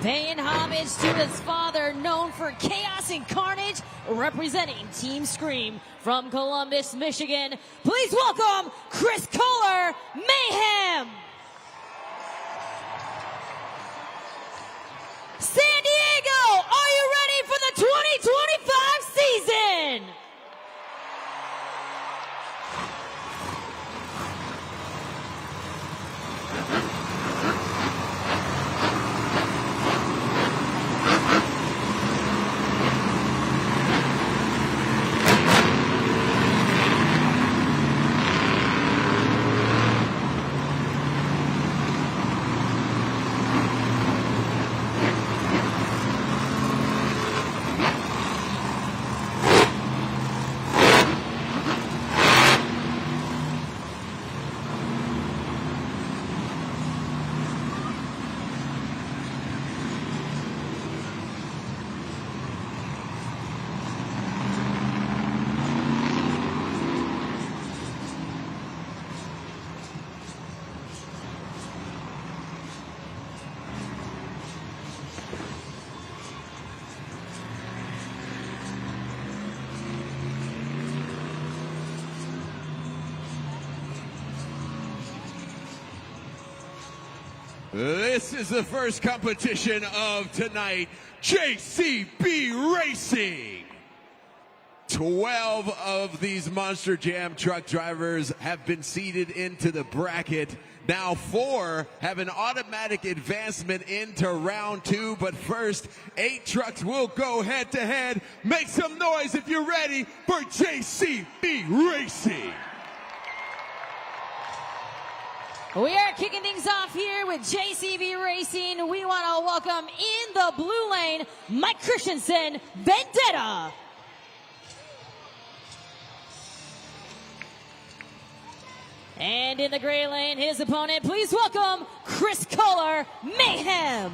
Paying homage to his father, known for chaos and carnage, representing Team Scream from Columbus, Michigan. Please welcome Chris Kohler, Mayhem! San Diego, are you ready for the 2025 season? This is the first competition of tonight. JCB Racing. 12 of these Monster Jam truck drivers have been seeded into the bracket. Now 4 have an automatic advancement into round 2, but first 8 trucks will go head to head. Make some noise if you're ready for JCB Racing. We are kicking things off here with JCB Racing. We want to welcome in the blue lane, Mike Christensen, Vendetta. And in the gray lane, his opponent, please welcome Chris Kohler, Mayhem.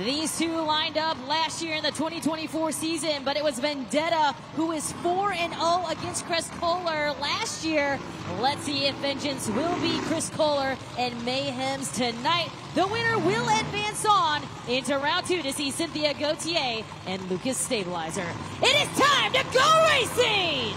These two lined up last year in the 2024 season, but it was Vendetta who is 4-0 against Chris Kohler last year. Let's see if vengeance will be Chris Kohler and Mayhem's tonight. The winner will advance on into round 2 to see Cynthia Gauthier and Lucas Stabilizer. It is time to go racing!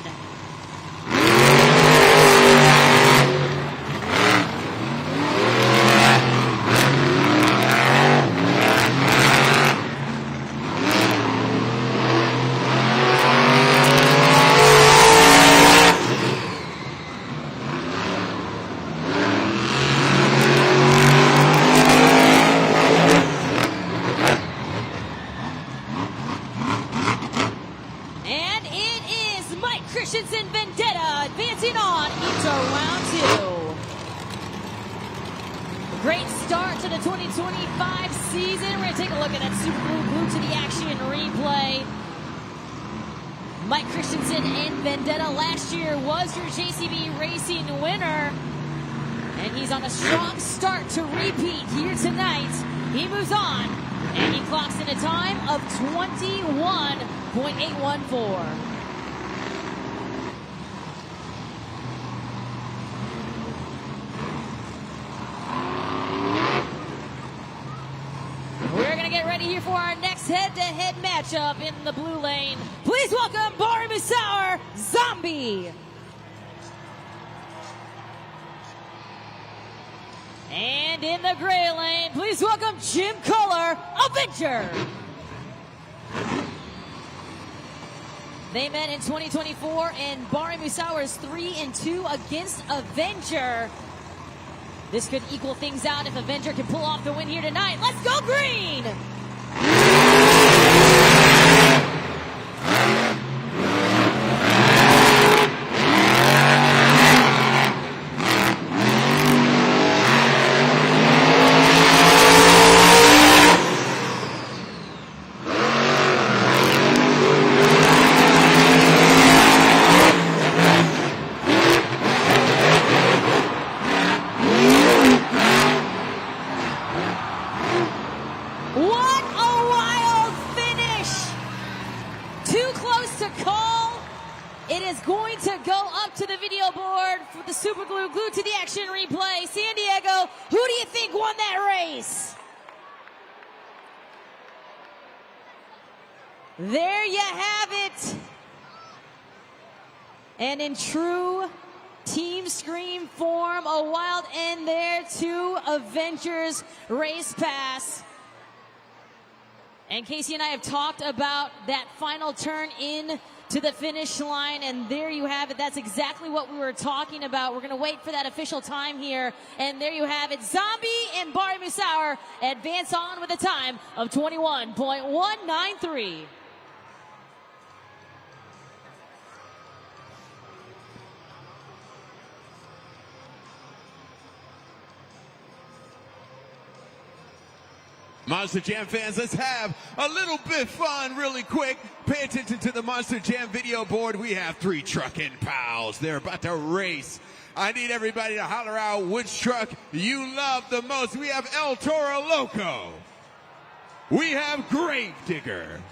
Christensen Vendetta advancing on into round 2. Great start to the 2025 season. We're going to take a look at that Super Glue to the Action replay. Mike Christensen and Vendetta last year was your JCB Racing winner. And he's on a strong start to repeat here tonight. He moves on and he clocks in a time of 21.814. Get ready here for our next head-to-head matchup in the blue lane. Please welcome Barry Musauer, Zombie. And in the gray lane, please welcome Jim Kohler, Avenger. They met in 2024, and Barry Musauer is 3-2 against Avenger. This could equal things out if Avenger can pull off the win here tonight. Let's go green! It is going to go up to the video board for the Super Glue to the Action replay. San Diego, who do you think won that race? There you have it. And in true Team Scream form, a wild end there to Avengers Race Pass. And Casey and I have talked about that final turn in to the finish line, and there you have it. That's exactly what we were talking about. We're going to wait for that official time here, and there you have it. Zombie and Barry Musauer advance on with a time of 21.193. Monster Jam fans, let's have a little bit fun really quick. Pay attention to the Monster Jam video board. We have 3 trucking pals. They're about to race. I need everybody to holler out which truck you love the most. We have El Toro Loco. We have Gravedigger.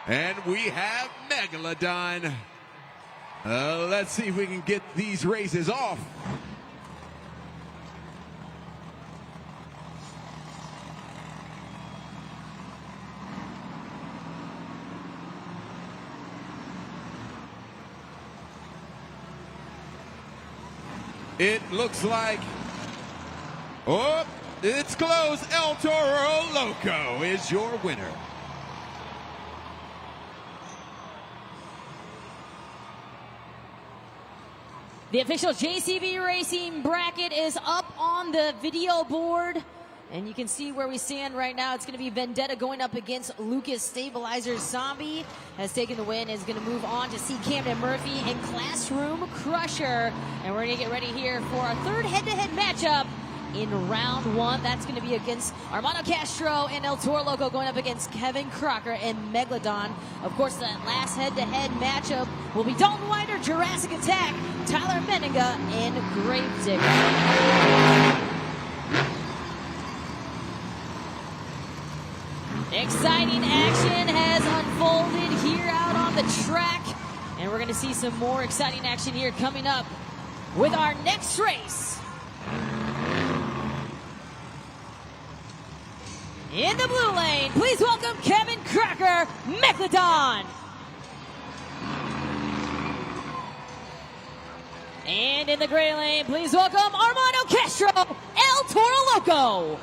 And we have Megalodon. Let's see if we can get these races off. It looks like, oh, It's close. El Toro Loco is your winner. The official JCB Racing bracket is up on the video board. And you can see where we stand right now. It's going to be Vendetta going up against Lucas Stabilizer. Zombie has taken the win, is going to move on to see Camden Murphy and Classroom Crusher. And we're going to get ready here for our third head-to-head matchup in round one. That's going to be against Armando Castro and El Toro Loco going up against Kevin Crocker and Megalodon. Of course, that last head-to-head matchup will be Dalton Wider, Jurassic Attack, Tyler Menninga, and Gravedigger. Exciting action has unfolded here out on the track, and we're going to see some more exciting action here coming up with our next race. In the blue lane, please welcome Kevin Crocker, Megalodon. And in the gray lane, please welcome Armando Castro, El Toro Loco.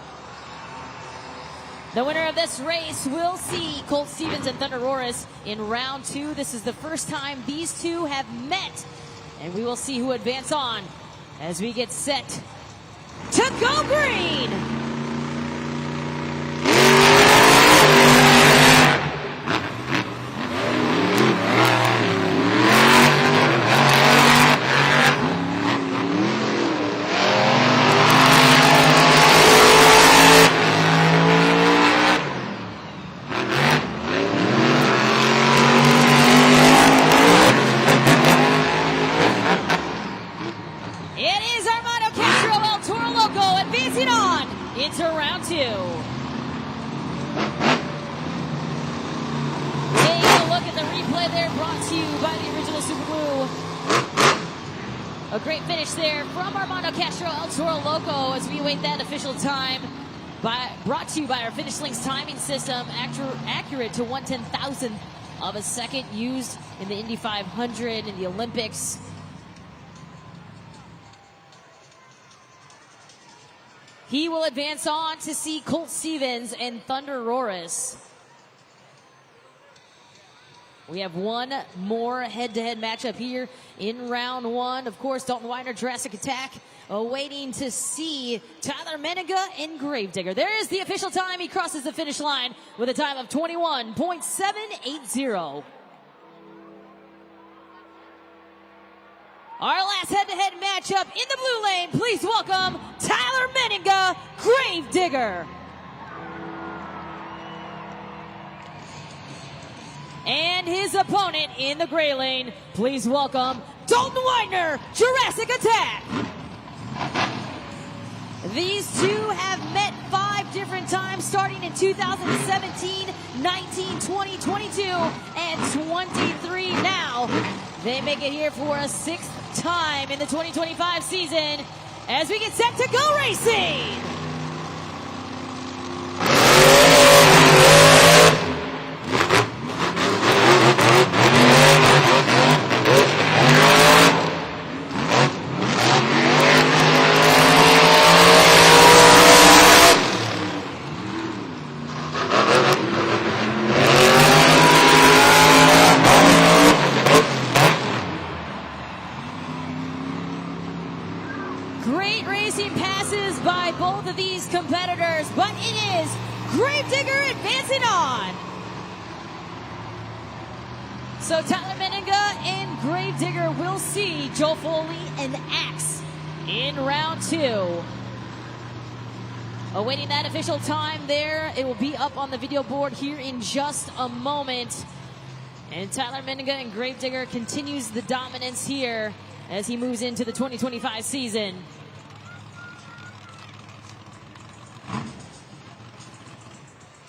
The winner of this race will see Colt Stevens and Thunder Roaris in round two. This is the first time these two have met, and we will see who advance on as we get set to go green. Into round two. Take a look at the replay there, brought to you by the original Super Blue. A great finish there from Armando Castro, El Toro Loco, as we await that official time. Brought to you by our Finish Links timing system, accurate to 1/10,000th of a second, used in the Indy 500 and the Olympics. He will advance on to see Colt Stevens and Thunder Roaris. We have one more head-to-head matchup here in round one. Of course, Dalton Wider, Jurassic Attack, waiting to see Tyler Menninga and Gravedigger. There is the official time. He crosses the finish line with a time of 21.780. Our last head-to-head matchup in the blue lane. Please welcome Tyler Menninga, Gravedigger. And his opponent in the gray lane. Please welcome Dalton Widener, Jurassic Attack. These two have met 5 different times, starting in 2017, 19, 20, 22, and 23 now. They make it here for a 6th time in the 2025 season as we get set to go racing. Great racing passes by both of these competitors, but it is Gravedigger advancing on. So Tyler Menninga and Gravedigger will see Joe Foley and Axe in round two. Awaiting that official time there. It will be up on the video board here in just a moment. And Tyler Menninga and Gravedigger continues the dominance here as he moves into the 2025 season.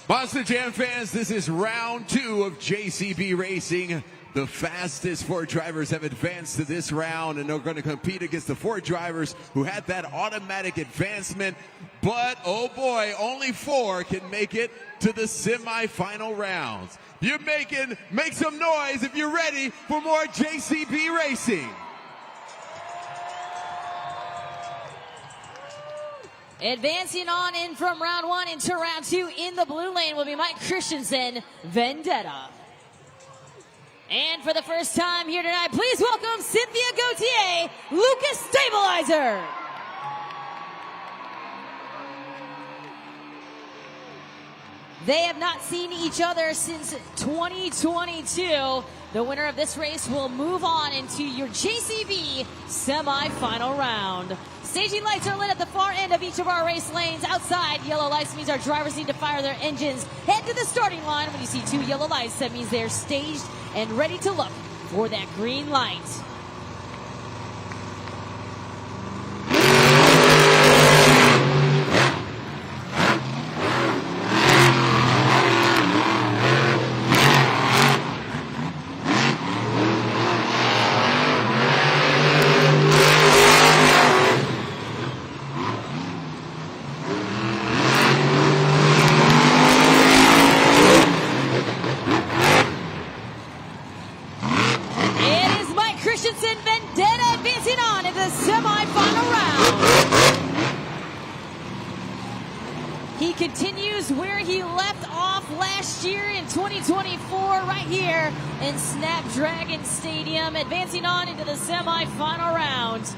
Monster Jam fans, this is round 2 of JCB Racing. The fastest 4 drivers have advanced to this round, and they're going to compete against the 4 drivers who had that automatic advancement. But, oh boy, only 4 can make it to the semifinal rounds. Make some noise if you're ready for more JCB Racing. Advancing on in from round one into round two in the blue lane will be Mike Christensen, Vendetta. And for the first time here tonight, please welcome Cynthia Gauthier, Lucas Stabilizer. They have not seen each other since 2022. The winner of this race will move on into your JCB semifinal round. Staging lights are lit at the far end of each of our race lanes. Outside, yellow lights means our drivers need to fire their engines. Head to the starting line. When you see two yellow lights, that means they're staged and ready to look for that green light. Vendetta advancing on into the semifinal round. He continues where he left off last year in 2024, right here in Snapdragon Stadium, advancing on into the semifinal round.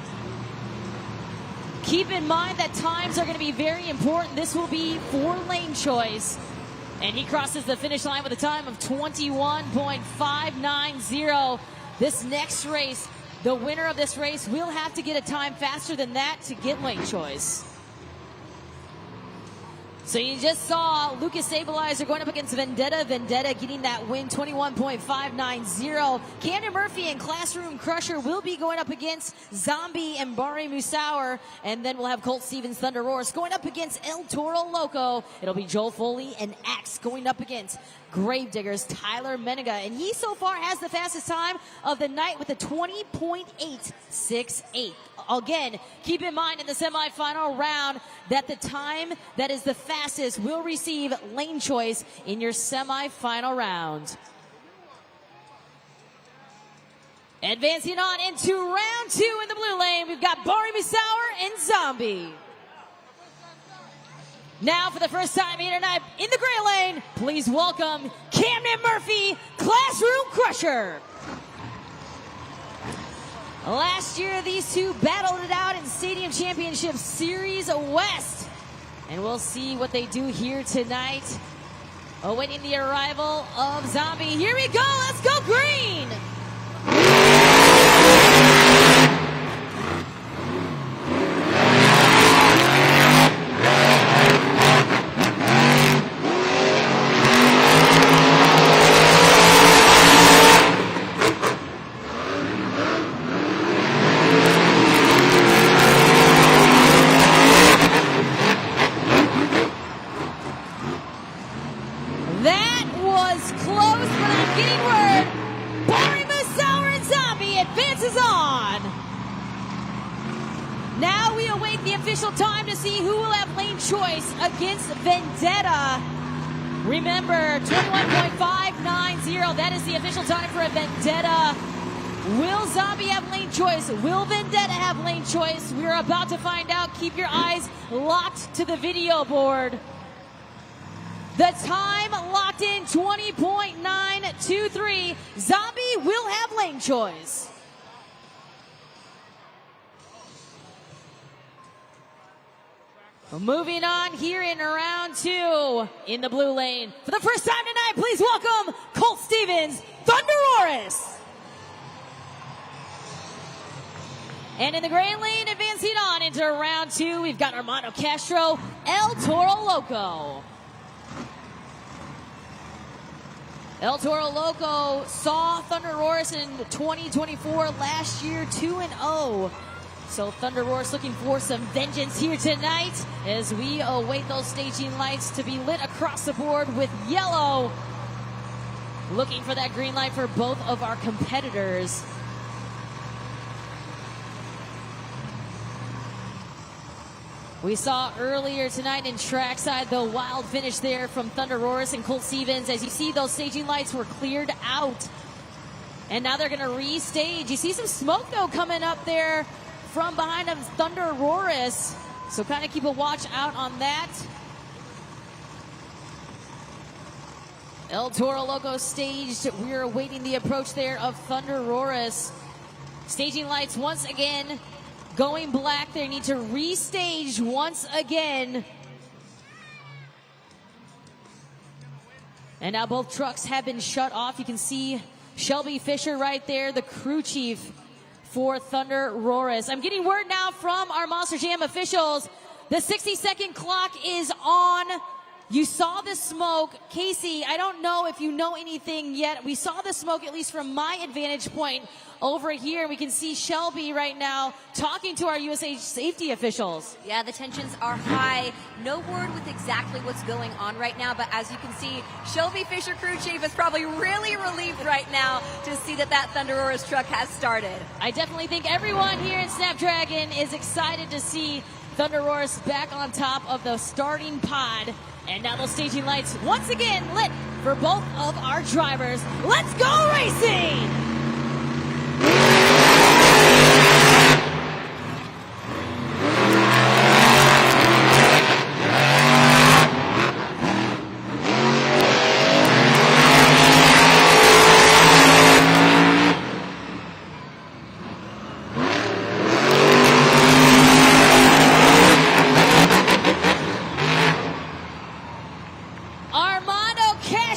Keep in mind that times are going to be very important. This will be 4-lane choice. And he crosses the finish line with a time of 21.590. This next race, the winner of this race will have to get a time faster than that to get lane choice. So you just saw Lucas Stabilizer going up against Vendetta. Vendetta getting that win, 21.590. Camden Murphy and Classroom Crusher will be going up against Zombie and Bari Musauer. And then we'll have Colt Stevens, Thunder Roars going up against El Toro Loco. It'll be Joel Foley and Axe going up against Gravediggers, Tyler Menega. And he so far has the fastest time of the night with a 20.868. Again, keep in mind in the semifinal round that the time that is the fastest will receive lane choice in your semifinal round. Advancing on into round two in the blue lane, we've got Bari Musauer and Zombie. Now, for the first time here tonight in the gray lane, please welcome Camden Murphy, Classroom Crusher. Last year, these two battled it out in Stadium Championship Series West. And we'll see what they do here tonight. Awaiting the arrival of Zombie. Here we go, let's go green! That was close, but I'm getting word. Bari Musauer and Zombie advances on. Now we await the official time to see who will have lane choice against Vendetta. Remember, 21.590. That is the official time for a Vendetta. Will Zombie have lane choice? Will Vendetta have lane choice? We're about to find out. Keep your eyes locked to the video board. The time locked in, 20.923. Zombie will have lane choice. Moving on here in round two in the blue lane. For the first time tonight, please welcome Colt Stevens, Thunder Roars. And in the gray lane, advancing on into round two, we've got Armando Castro, El Toro Loco. El Toro Loco saw Thunder Roars in 2024 last year, 2-0. So Thunder Roars looking for some vengeance here tonight as we await those staging lights to be lit across the board with yellow. Looking for that green light for both of our competitors. We saw earlier tonight in trackside the wild finish there from Thunder Roars and Colt Stevens. As you see, those staging lights were cleared out. And now they're going to restage. You see some smoke, though, coming up there from behind them, Thunder Roars. So kind of keep a watch out on that. El Toro Loco staged. We're awaiting the approach there of Thunder Roris. Staging lights once again going black. They need to restage once again. And now both trucks have been shut off. You can see Shelby Fisher right there, the crew chief for Thunder Roris. I'm getting word now from our Monster Jam officials. The 60-second clock is on. You saw the smoke. Casey, I don't know if you know anything yet. We saw the smoke, at least from my advantage point over here. We can see Shelby right now talking to our USA safety officials. Yeah, the tensions are high. No word with exactly what's going on right now, but as you can see, Shelby Fisher, crew chief, is probably really relieved right now to see that that Thunder Roris truck has started. I definitely think everyone here in Snapdragon is excited to see Thunder Roris back on top of the starting pod. And now those staging lights once again lit for both of our drivers. Let's go racing!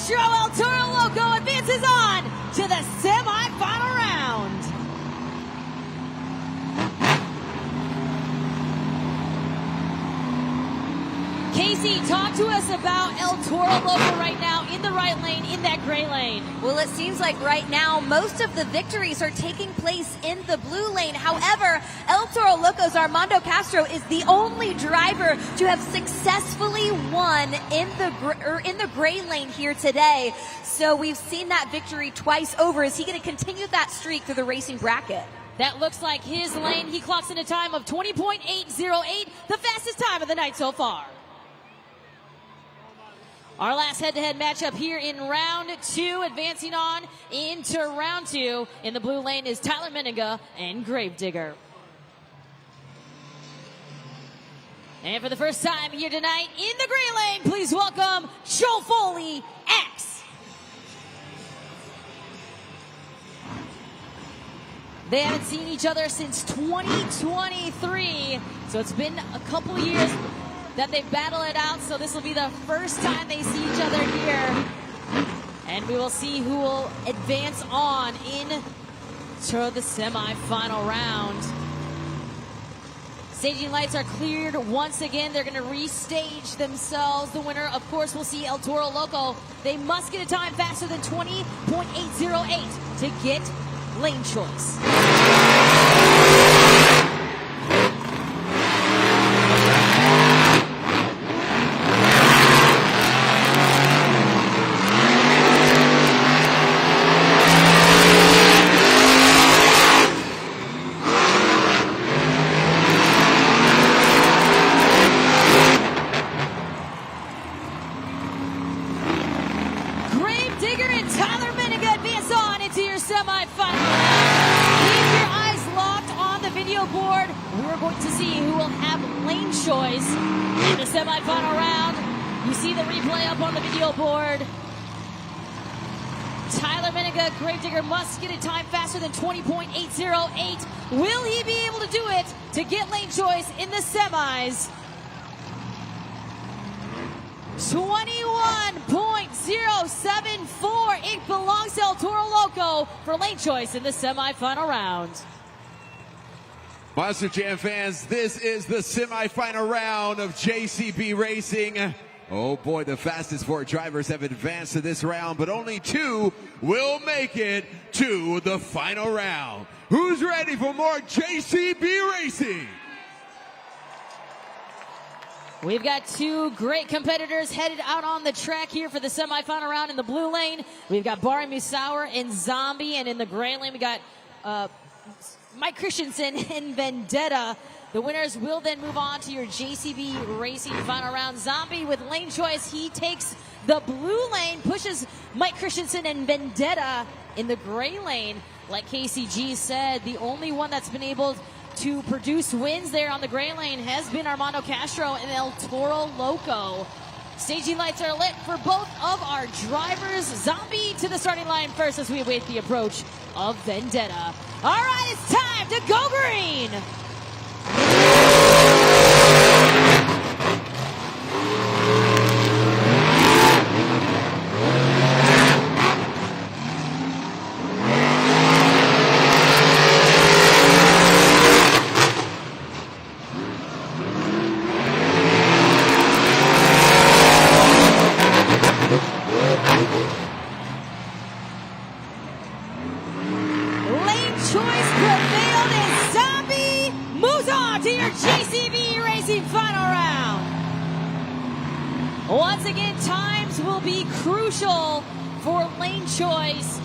El Toro Loco advances on to the semi-final round. Casey, talk to us about El Toro Loco right now in the right lane, in that gray lane. Well, it seems like right now most of the victories are taking place in the blue lane. However, El Toro Loco's Armando Castro is the only driver to have successfully won in the gray lane here today. So we've seen that victory twice over. Is he going to continue that streak through the racing bracket? That looks like his lane. He clocks in a time of 20.808, the fastest time of the night so far. Our last head-to-head matchup here in round two, advancing on into round two. In the blue lane is Tyler Menninga and Gravedigger. And for the first time here tonight in the gray lane, please welcome Joe Foley X. They haven't seen each other since 2023, so it's been a couple years that they battle it out, so this will be the first time they see each other here. And we will see who will advance on into the semifinal round. Staging lights are cleared once again. They're going to restage themselves. The winner, of course, will see El Toro Loco. They must get a time faster than 20.808 to get lane choice. Gravedigger and Tyler Menninga advance on into your semifinal. Keep your eyes locked on the video board. We're going to see who will have lane choice in the semifinal round. You see the replay up on the video board. Tyler Menninga, Gravedigger must get a time faster than 20.808. Will he be able to do it to get lane choice in the semis? 21.074. It belongs to El Toro Loco for lane choice in the semifinal round. Monster Jam fans, this is the semifinal round of JCB Racing. Oh boy, the fastest four drivers have advanced to this round, but only two will make it to the final round. Who's ready for more JCB Racing? We've got two great competitors headed out on the track here for the semifinal round. In the blue lane, we've got Barry Musauer and Zombie, and in the gray lane, we got Mike Christensen and Vendetta. The winners will then move on to your JCB Racing final round. Zombie with lane choice, he takes the blue lane, pushes Mike Christensen and Vendetta in the gray lane. Like KCG said, the only one that's been able to produce wins there on the gray lane has been Armando Castro and El Toro Loco. Staging lights are lit for both of our drivers. Zombie to the starting line first as we await the approach of Vendetta. All right, it's time to go green. Choice prevailed and Zombie moves on to your JCB Racing final round. Once again, times will be crucial for lane choice.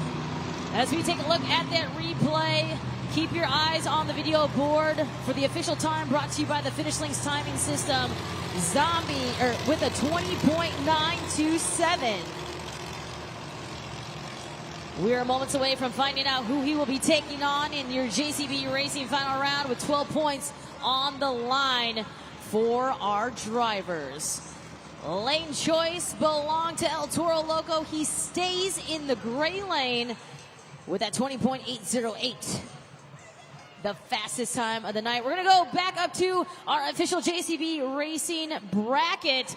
As we take a look at that replay, keep your eyes on the video board for the official time brought to you by the Finish Links timing system. Zombie with a 20.927. We are moments away from finding out who he will be taking on in your JCB Racing final round with 12 points on the line for our drivers. Lane choice belonged to El Toro Loco. He stays in the gray lane with that 20.808. The fastest time of the night. We're going to go back up to our official JCB Racing bracket.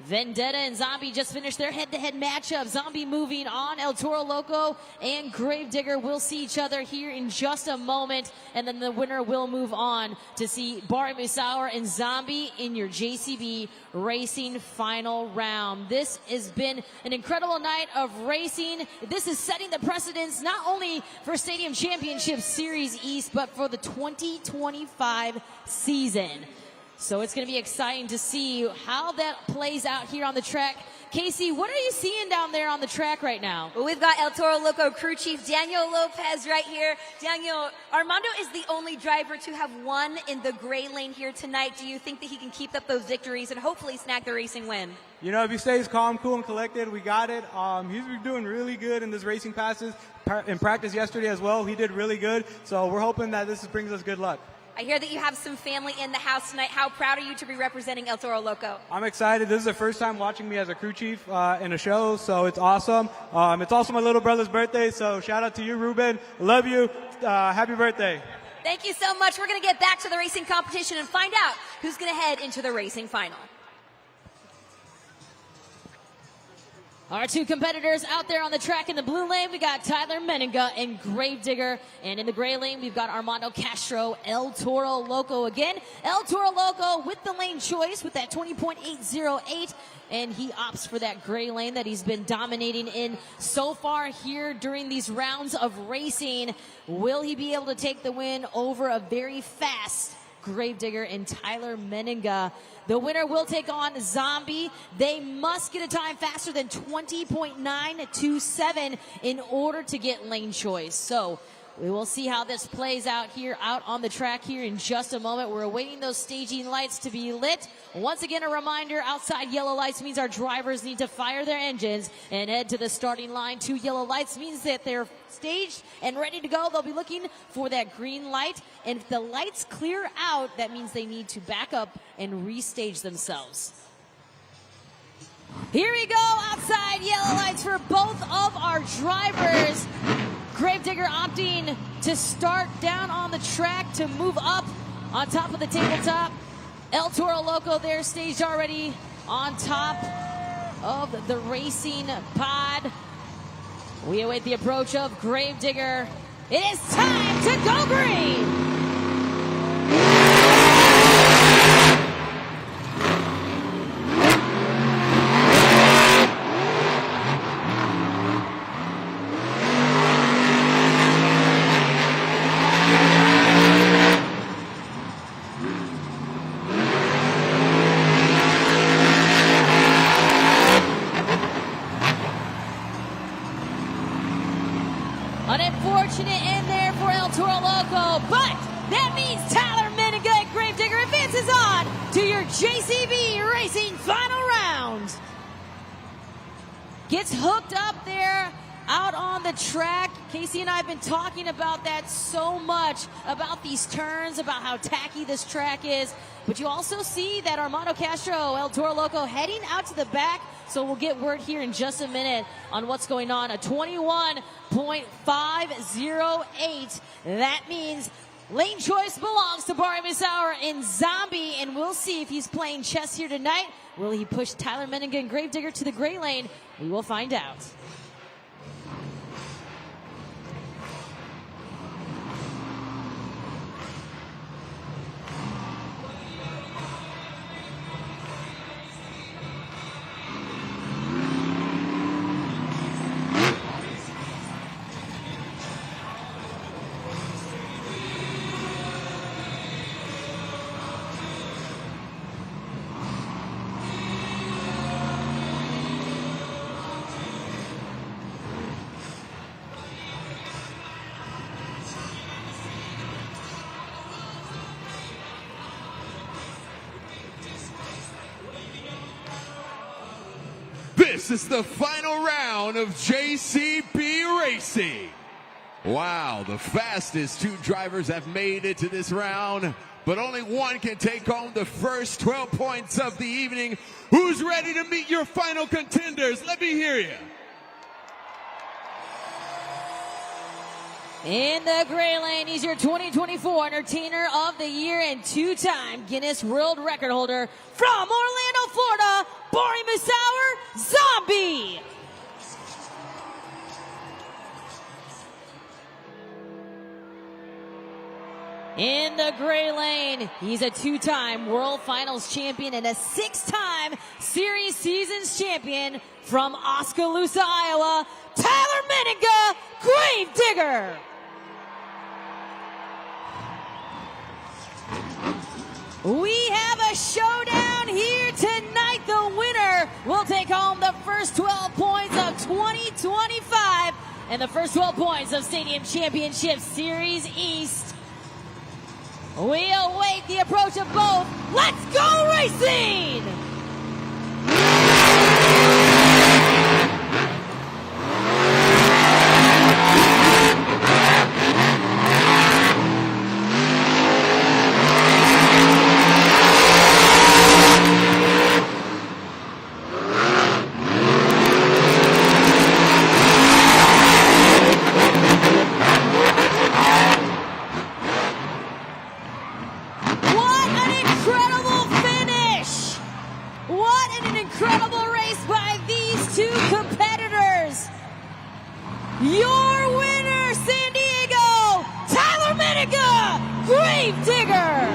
Vendetta and Zombie just finished their head-to-head matchup. Zombie moving on. El Toro Loco and Gravedigger will see each other here in just a moment. And then the winner will move on to see Barry Musauer and Zombie in your JCB Racing final round. This has been an incredible night of racing. This is setting the precedence not only for Stadium Championship Series East, but for the 2025 season. So it's going to be exciting to see how that plays out here on the track. Casey, what are you seeing down there on the track right now? Well, we've got El Toro Loco crew chief Daniel Lopez right here. Daniel, Armando is the only driver to have won in the gray lane here tonight. Do you think that he can keep up those victories and hopefully snag the racing win? You know, if he stays calm, cool, and collected, we got it. He's been doing really good in this racing passes. In practice yesterday as well, he did really good. So we're hoping that this brings us good luck. I hear that you have some family in the house tonight. How proud are you to be representing El Toro Loco? I'm excited. This is the first time watching me as a crew chief in a show, so it's awesome. It's also my little brother's birthday, so shout out to you, Ruben. Love you. Happy birthday. Thank you so much. We're going to get back to the racing competition and find out who's going to head into the racing final. Our two competitors out there on the track in the blue lane, we got Tyler Meninga and Gravedigger. And in the gray lane, we've got Armando Castro, El Toro Loco again. El Toro Loco with the lane choice with that 20.808. And he opts for that gray lane that he's been dominating in so far here during these rounds of racing. Will he be able to take the win over a very fast Gravedigger and Tyler Meninga? The winner will take on Zombie. They must get a time faster than 20.927 in order to get lane choice. So we will see how this plays out here out on the track here in just a moment. We're awaiting those staging lights to be lit. Once again, a reminder, outside yellow lights means our drivers need to fire their engines and head to the starting line. 2 yellow lights means that they're staged and ready to go. They'll be looking for that green light. And if the lights clear out, that means they need to back up and restage themselves. Here we go, outside yellow lights for both of our drivers. Gravedigger opting to start down on the track to move up on top of the tabletop. El Toro Loco there staged already on top of the racing pod. We await the approach of Gravedigger. It is time to go green. An unfortunate end there for El Toro Loco, but that means Tyler Meninga and Gravedigger advances on to your JCB Racing final round. Gets hooked up there out on the track. Casey and I have been talking about that so much, about these turns, about how tacky this track is. But you also see that Armando Castro, El Toro Loco, heading out to the back. So we'll get word here in just a minute on what's going on. A 21.508. That means lane choice belongs to Barry Misauer in Zombie, and we'll see if he's playing chess here tonight. Will he push Tyler Menninga and Gravedigger to the gray lane? We will find out. This is the final round of JCB Racing. Wow, the fastest two drivers have made it to this round, but only one can take home the first 12 points of the evening. Who's ready to meet your final contenders? Let me hear you. In the gray lane, he's your 2024 Entertainer of the Year and two-time Guinness World Record holder from Orlando, Florida, Barry Misauer, Zombie. In the gray lane, he's a two-time World Finals champion and a six-time Series Seasons champion from Oskaloosa, Iowa, Tyler Menninga, Gravedigger. We have a showdown here tonight. The winner will take home the first 12 points of 2025 and the first 12 points of Stadium Championship Series East. We await the approach of both. Let's go racing! Incredible race by these two competitors. Your winner, San Diego, Tyler Menninga, Gravedigger.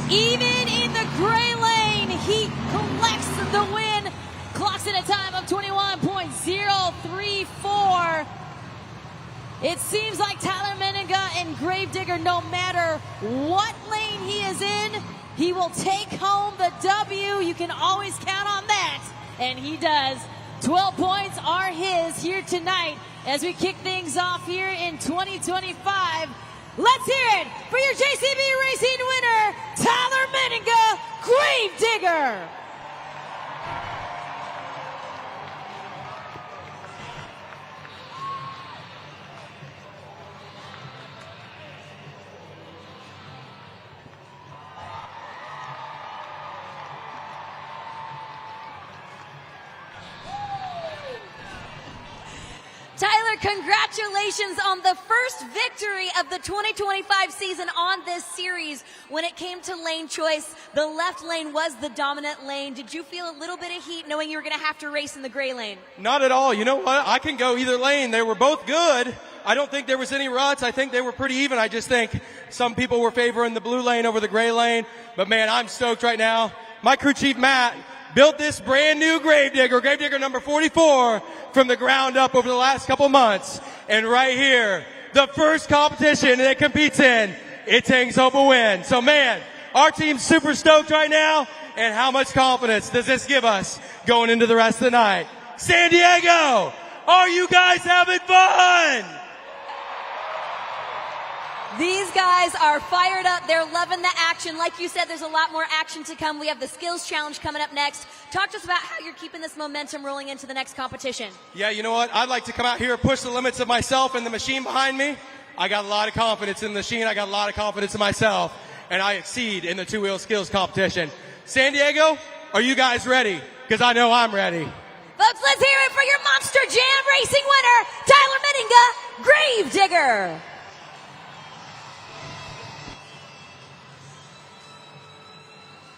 Even in the gray lane, he collects the win. Clocks in a time of 21.034. It seems like Tyler Menninga and Gravedigger, no matter what lane he is in, he will take home the W. You can always count on that. And he does. 12 points are his here tonight as we kick things off here in 2025. Let's hear it for your JCB Racing winner, Tyler Menninga, Gravedigger. Tyler, congratulations on the first victory of the 2025 season on this series. When it came to lane choice, the left lane was the dominant lane. Did you feel a little bit of heat knowing you were going to have to race in the gray lane? Not at all. You know what? I can go either lane. They were both good. I don't think there was any ruts. I think they were pretty even. I just think some people were favoring the blue lane over the gray lane. But man, I'm stoked right now. My crew chief, Matt, built this brand new Gravedigger number 44 from the ground up over the last couple months. And right here, the first competition that it competes in, it takes home a win. So man, our team's super stoked right now. And how much confidence does this give us going into the rest of the night? San Diego, are you guys having fun? These guys are fired up. They're loving the action. Like you said, there's a lot more action to come. We have the skills challenge coming up next. Talk to us about how you're keeping this momentum rolling into the next competition. Yeah, you know what? I'd like to come out here and push the limits of myself and the machine behind me. I got a lot of confidence in the machine. I got a lot of confidence in myself. And I exceed in the two-wheel skills competition. San Diego, are you guys ready? Because I know I'm ready. Folks, let's hear it for your Monster Jam Racing winner, Tyler Meninga, Gravedigger.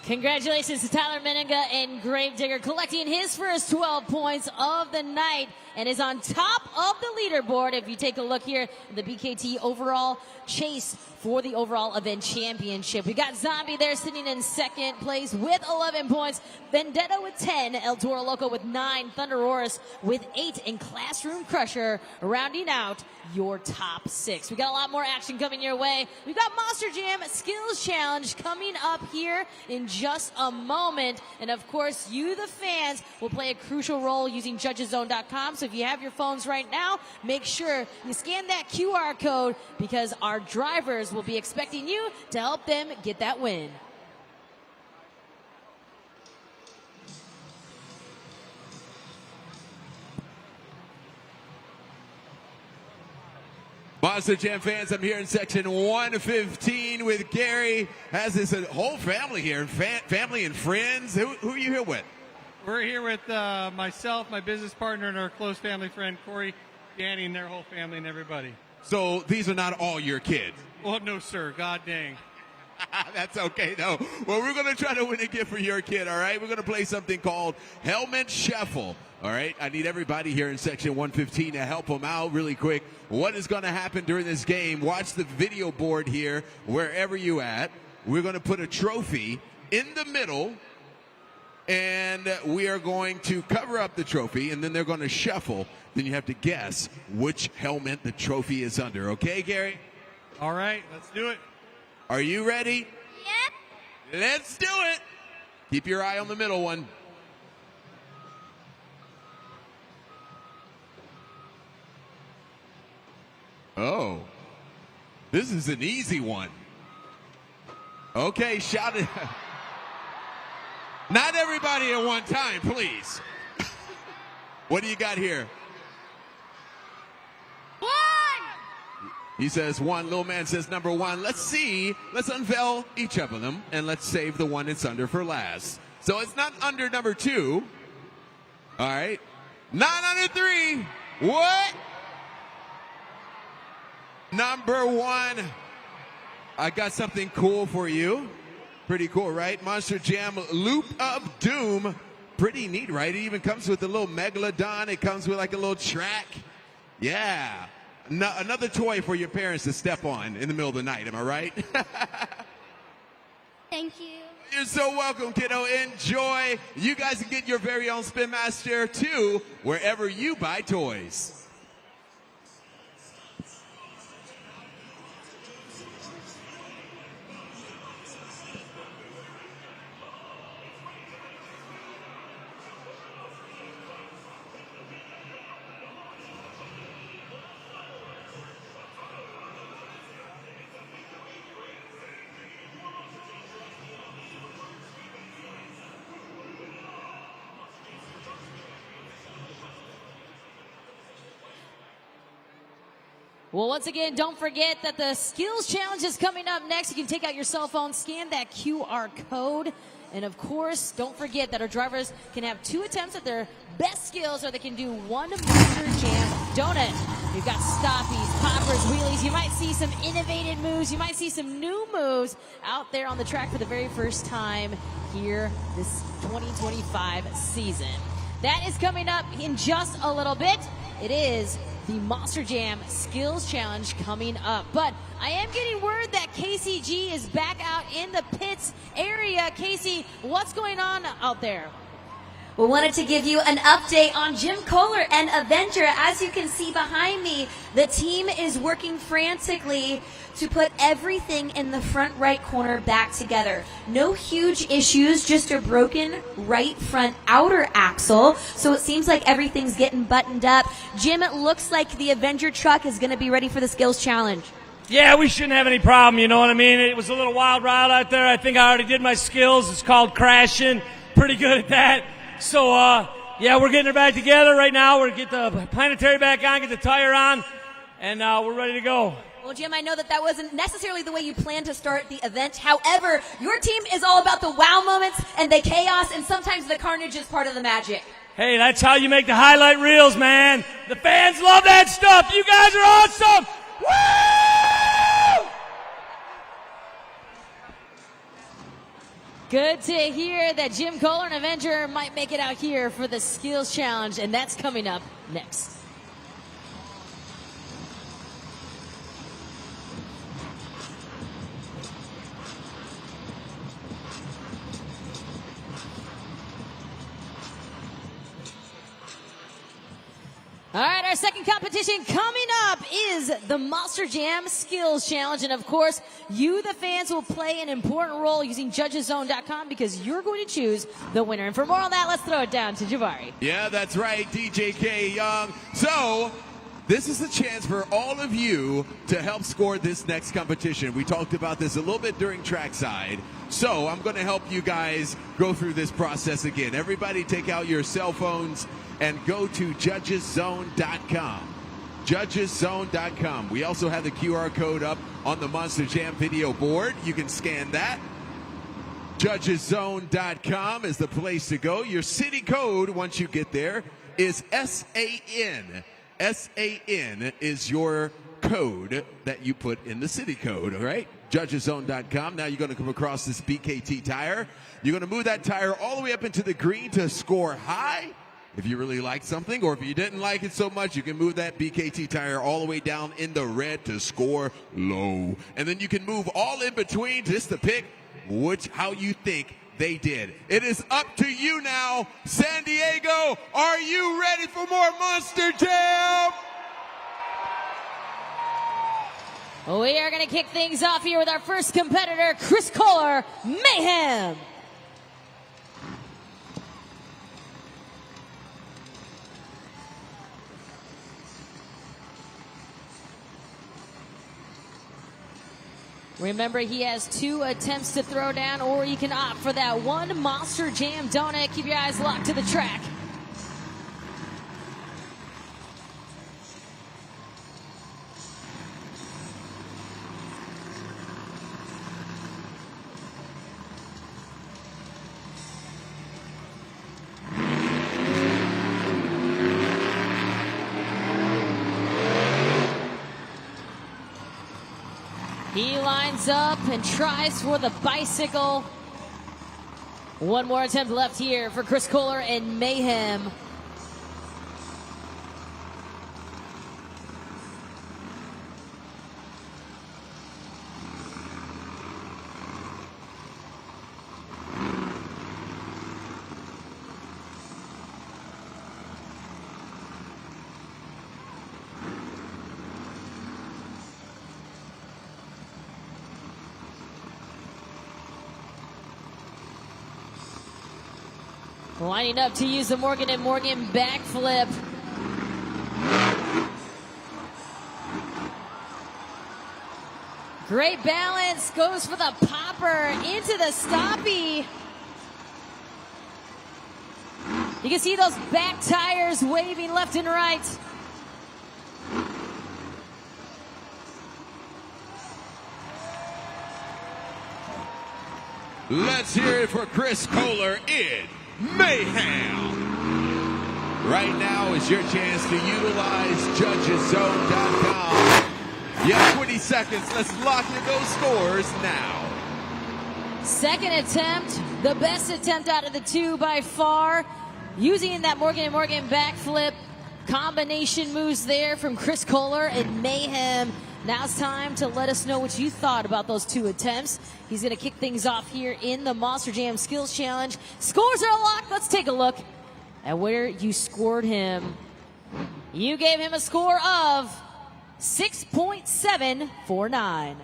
Congratulations to Tyler Meninga and Gravedigger, collecting his first 12 points of the night and is on top of the leaderboard. If you take a look here, the BKT overall chase for the overall event championship. We got Zombie there sitting in second place with 11 points. Vendetta with 10. El Toro Loco with 9. Thunderoris with 8. And Classroom Crusher rounding out your top 6. We got a lot more action coming your way. We've got Monster Jam Skills Challenge coming up here in just a moment. And of course, you, the fans, will play a crucial role using judgeszone.com. So if you have your phones right now, make sure you scan that QR code because our drivers will be expecting you to help them get that win. Monster Jam fans, I'm here in section 115 with Gary. Has his whole family here, family and friends. Who are you here with? We're here with myself, my business partner, and our close family friend, Corey, Danny, and their whole family and everybody. So these are not all your kids? Oh, no, sir. God dang. That's okay, though. Well, we're going to try to win a gift for your kid, all right? We're going to play something called Helmet Shuffle, all right? I need everybody here in section 115 to help them out really quick. What is going to happen during this game? Watch the video board here, wherever you at. We're going to put a trophy in the middle, and we are going to cover up the trophy, and then they're going to shuffle. Then you have to guess which helmet the trophy is under. Okay, Gary? All right, let's do it. Are you ready? Yep. Let's do it. Keep your eye on the middle one. Oh, this is an easy one. Okay, shout it. Not everybody at one time, please. What do you got here? He says one. Little man says number 1. Let's see. Let's unveil each of them, and let's save the one it's under for last. So it's not under number 2. All right. Not under 3. What? Number 1. I got something cool for you. Pretty cool, right? Monster Jam Loop of Doom. Pretty neat, right? It even comes with a little Megalodon. It comes with like a little track. Yeah. No, another toy for your parents to step on in the middle of the night. Am I right? Thank you. You're so welcome, kiddo. Enjoy. You guys can get your very own Spin Master too, wherever you buy toys. Well, once again, don't forget that the skills challenge is coming up next. You can take out your cell phone, scan that QR code. And of course, don't forget that our drivers can have 2 attempts at their best skills, or they can do 1 Monster Jam donut. You've got stoppies, poppers, wheelies. You might see some innovative moves. You might see some new moves out there on the track for the very first time here this 2025 season. That is coming up in just a little bit. It is the Monster Jam Skills Challenge coming up. But I am getting word that KCG is back out in the pits area. Casey, what's going on out there? We wanted to give you an update on Jim Kohler and Avenger. As you can see behind me, the team is working frantically to put everything in the front right corner back together. No huge issues, just a broken right front outer axle. So it seems like everything's getting buttoned up. Jim, it looks like the Avenger truck is going to be ready for the Skills Challenge. Yeah, we shouldn't have any problem, you know what I mean? It was a little wild ride out there. I think I already did my skills. It's called crashing. Pretty good at that. So, yeah, we're getting her back together right now. We're going to get the planetary back on, get the tire on, and we're ready to go. Well, Jim, I know that wasn't necessarily the way you planned to start the event. However, your team is all about the wow moments and the chaos, and sometimes the carnage is part of the magic. Hey, that's how you make the highlight reels, man. The fans love that stuff. You guys are awesome. Woo! Good to hear that Jim Kohler and Avenger might make it out here for the skills challenge, and that's coming up next. All right, our second competition coming up is the Monster Jam Skills Challenge. And of course, you, the fans, will play an important role using judgeszone.com because you're going to choose the winner. And for more on that, let's throw it down to Javari. Yeah, that's right, DJ K. Young. So, this is a chance for all of you to help score this next competition. We talked about this a little bit during trackside. So, I'm going to help you guys go through this process again. Everybody take out your cell phones and go to judgeszone.com. Judgeszone.com. We also have the QR code up on the Monster Jam video board. You can scan that. Judgeszone.com is the place to go. Your city code, once you get there, is SAN. SAN is your code that you put in the city code, all right? Judgeszone.com. Now you're going to come across this BKT tire. You're going to move that tire all the way up into the green to score high. If you really liked something, or if you didn't like it so much, you can move that BKT tire all the way down in the red to score low. And then you can move all in between just to pick how you think they did. It is up to you now. San Diego, are you ready for more Monster Jam? We are going to kick things off here with our first competitor, Chris Kohler, Mayhem. Remember, he has 2 attempts to throw down, or you can opt for that one Monster Jam donut. Keep your eyes locked to the track. He lines up and tries for the bicycle. One more attempt left here for Chris Kohler and Mayhem. Lining up to use the Morgan & Morgan backflip. Great balance, goes for the popper into the stoppie. You can see those back tires waving left and right. Let's hear it for Chris Kohler in Mayhem. Right now is your chance to utilize judgeszone.com. You have 20 seconds. Let's lock in those scores now. Second attempt, the best attempt out of the 2 by far. Using that Morgan & Morgan backflip. Combination moves there from Chris Kohler and Mayhem. Now it's time to let us know what you thought about those 2 attempts. He's going to kick things off here in the Monster Jam Skills Challenge. Scores are locked. Let's take a look at where you scored him. You gave him a score of 6.749.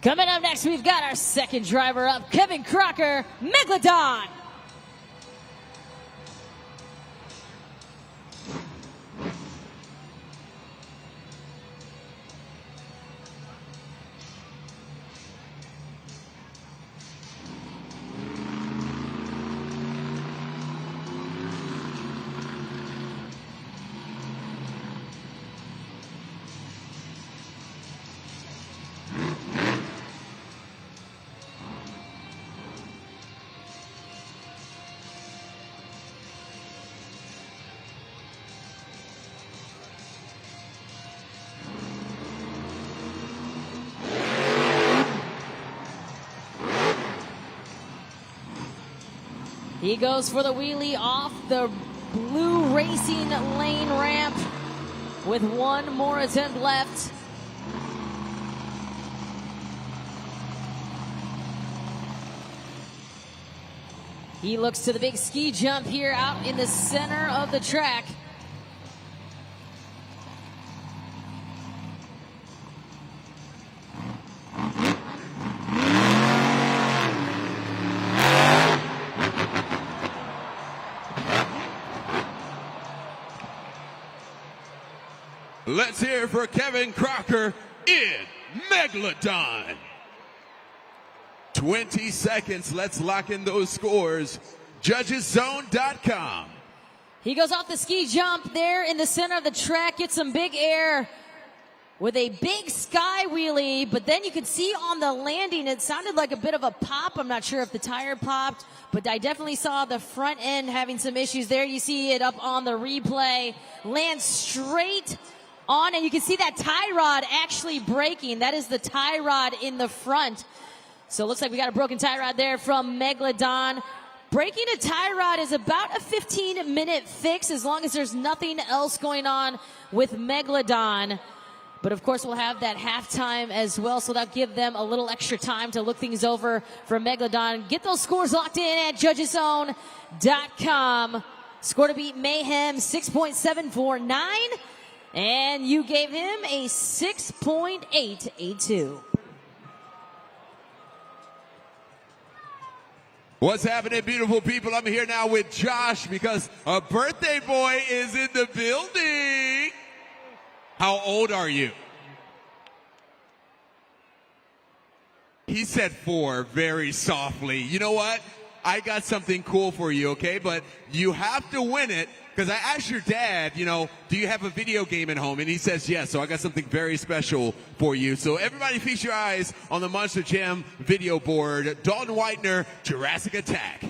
Coming up next, we've got our second driver up, Kevin Crocker, Megalodon. He goes for the wheelie off the blue racing lane ramp with one more attempt left. He looks to the big ski jump here out in the center of the track. Let's hear for Kevin Crocker in Megalodon. 20 seconds. Let's lock in those scores. JudgesZone.com. He goes off the ski jump there in the center of the track, gets some big air with a big sky wheelie, but then you could see on the landing, it sounded like a bit of a pop. I'm not sure if the tire popped, but I definitely saw the front end having some issues there. You see it up on the replay. Lands straight on, and you can see that tie rod actually breaking. That is the tie rod in the front. So it looks like we got a broken tie rod there from Megalodon. Breaking a tie rod is about a 15-minute fix as long as there's nothing else going on with Megalodon. But of course, we'll have that halftime as well, so that'll give them a little extra time to look things over for Megalodon. Get those scores locked in at JudgesZone.com. Score to beat Mayhem, 6.749. And you gave him a 6.882. What's happening, beautiful people? I'm here now with Josh because a birthday boy is in the building. How old are you? He said 4 very softly. You know what? I got something cool for you, okay? But you have to win it. Because I asked your dad, you know, do you have a video game at home? And he says yes, so I got something very special for you. So everybody feast your eyes on the Monster Jam video board. Dalton Whitener, Jurassic Attack.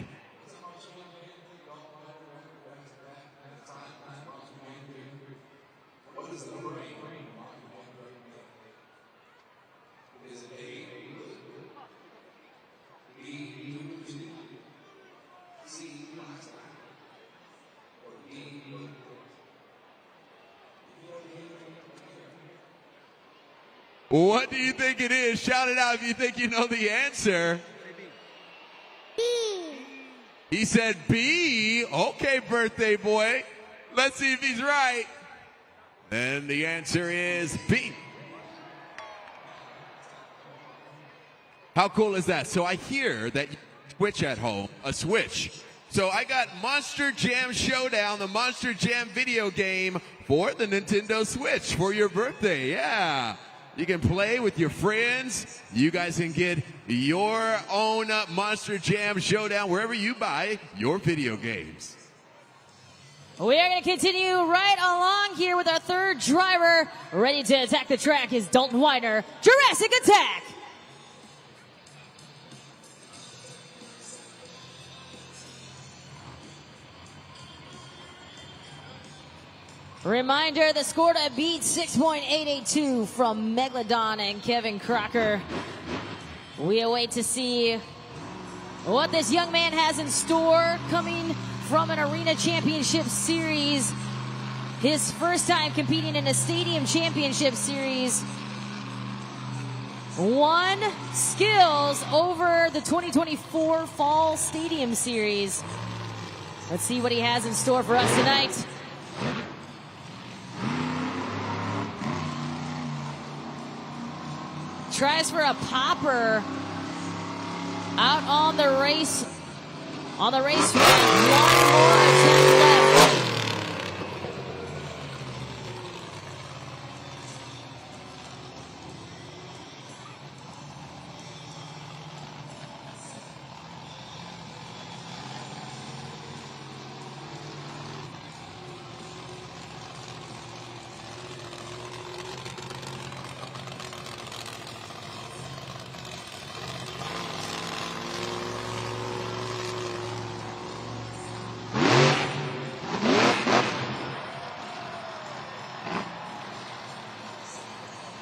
What do you think it is? Shout it out if you think you know the answer. B. He said B. Okay, birthday boy. Let's see if he's right. And the answer is B. How cool is that? So I hear that you Switch at home, a Switch. So I got Monster Jam Showdown, the Monster Jam video game for the Nintendo Switch for your birthday. Yeah. You can play with your friends. You guys can get your own Monster Jam Showdown wherever you buy your video games. We are going to continue right along here with our third driver. Ready to attack the track is Dalton Whitener, Jurassic Attack. Reminder, the score to beat 6.882 from Megalodon and Kevin Crocker. We await to see what this young man has in store coming from an Arena Championship Series. His first time competing in a Stadium Championship Series. Won skills over the 2024 Fall Stadium Series. Let's see what he has in store for us tonight. Tries for a popper out on the race. On the race track, one more attempt left.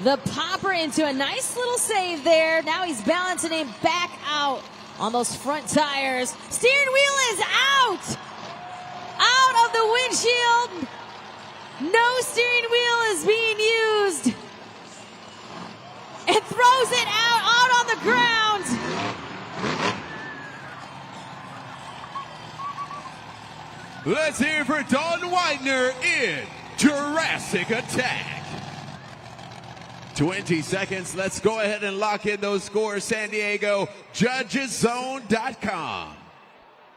The popper into a nice little save there. Now he's balancing him back out on those front tires. Steering wheel is out! Out of the windshield. No steering wheel is being used. And throws it out on the ground. Let's hear for Dalton Widener in Jurassic Attack. 20 seconds. Let's go ahead and lock in those scores. San Diego, judgeszone.com.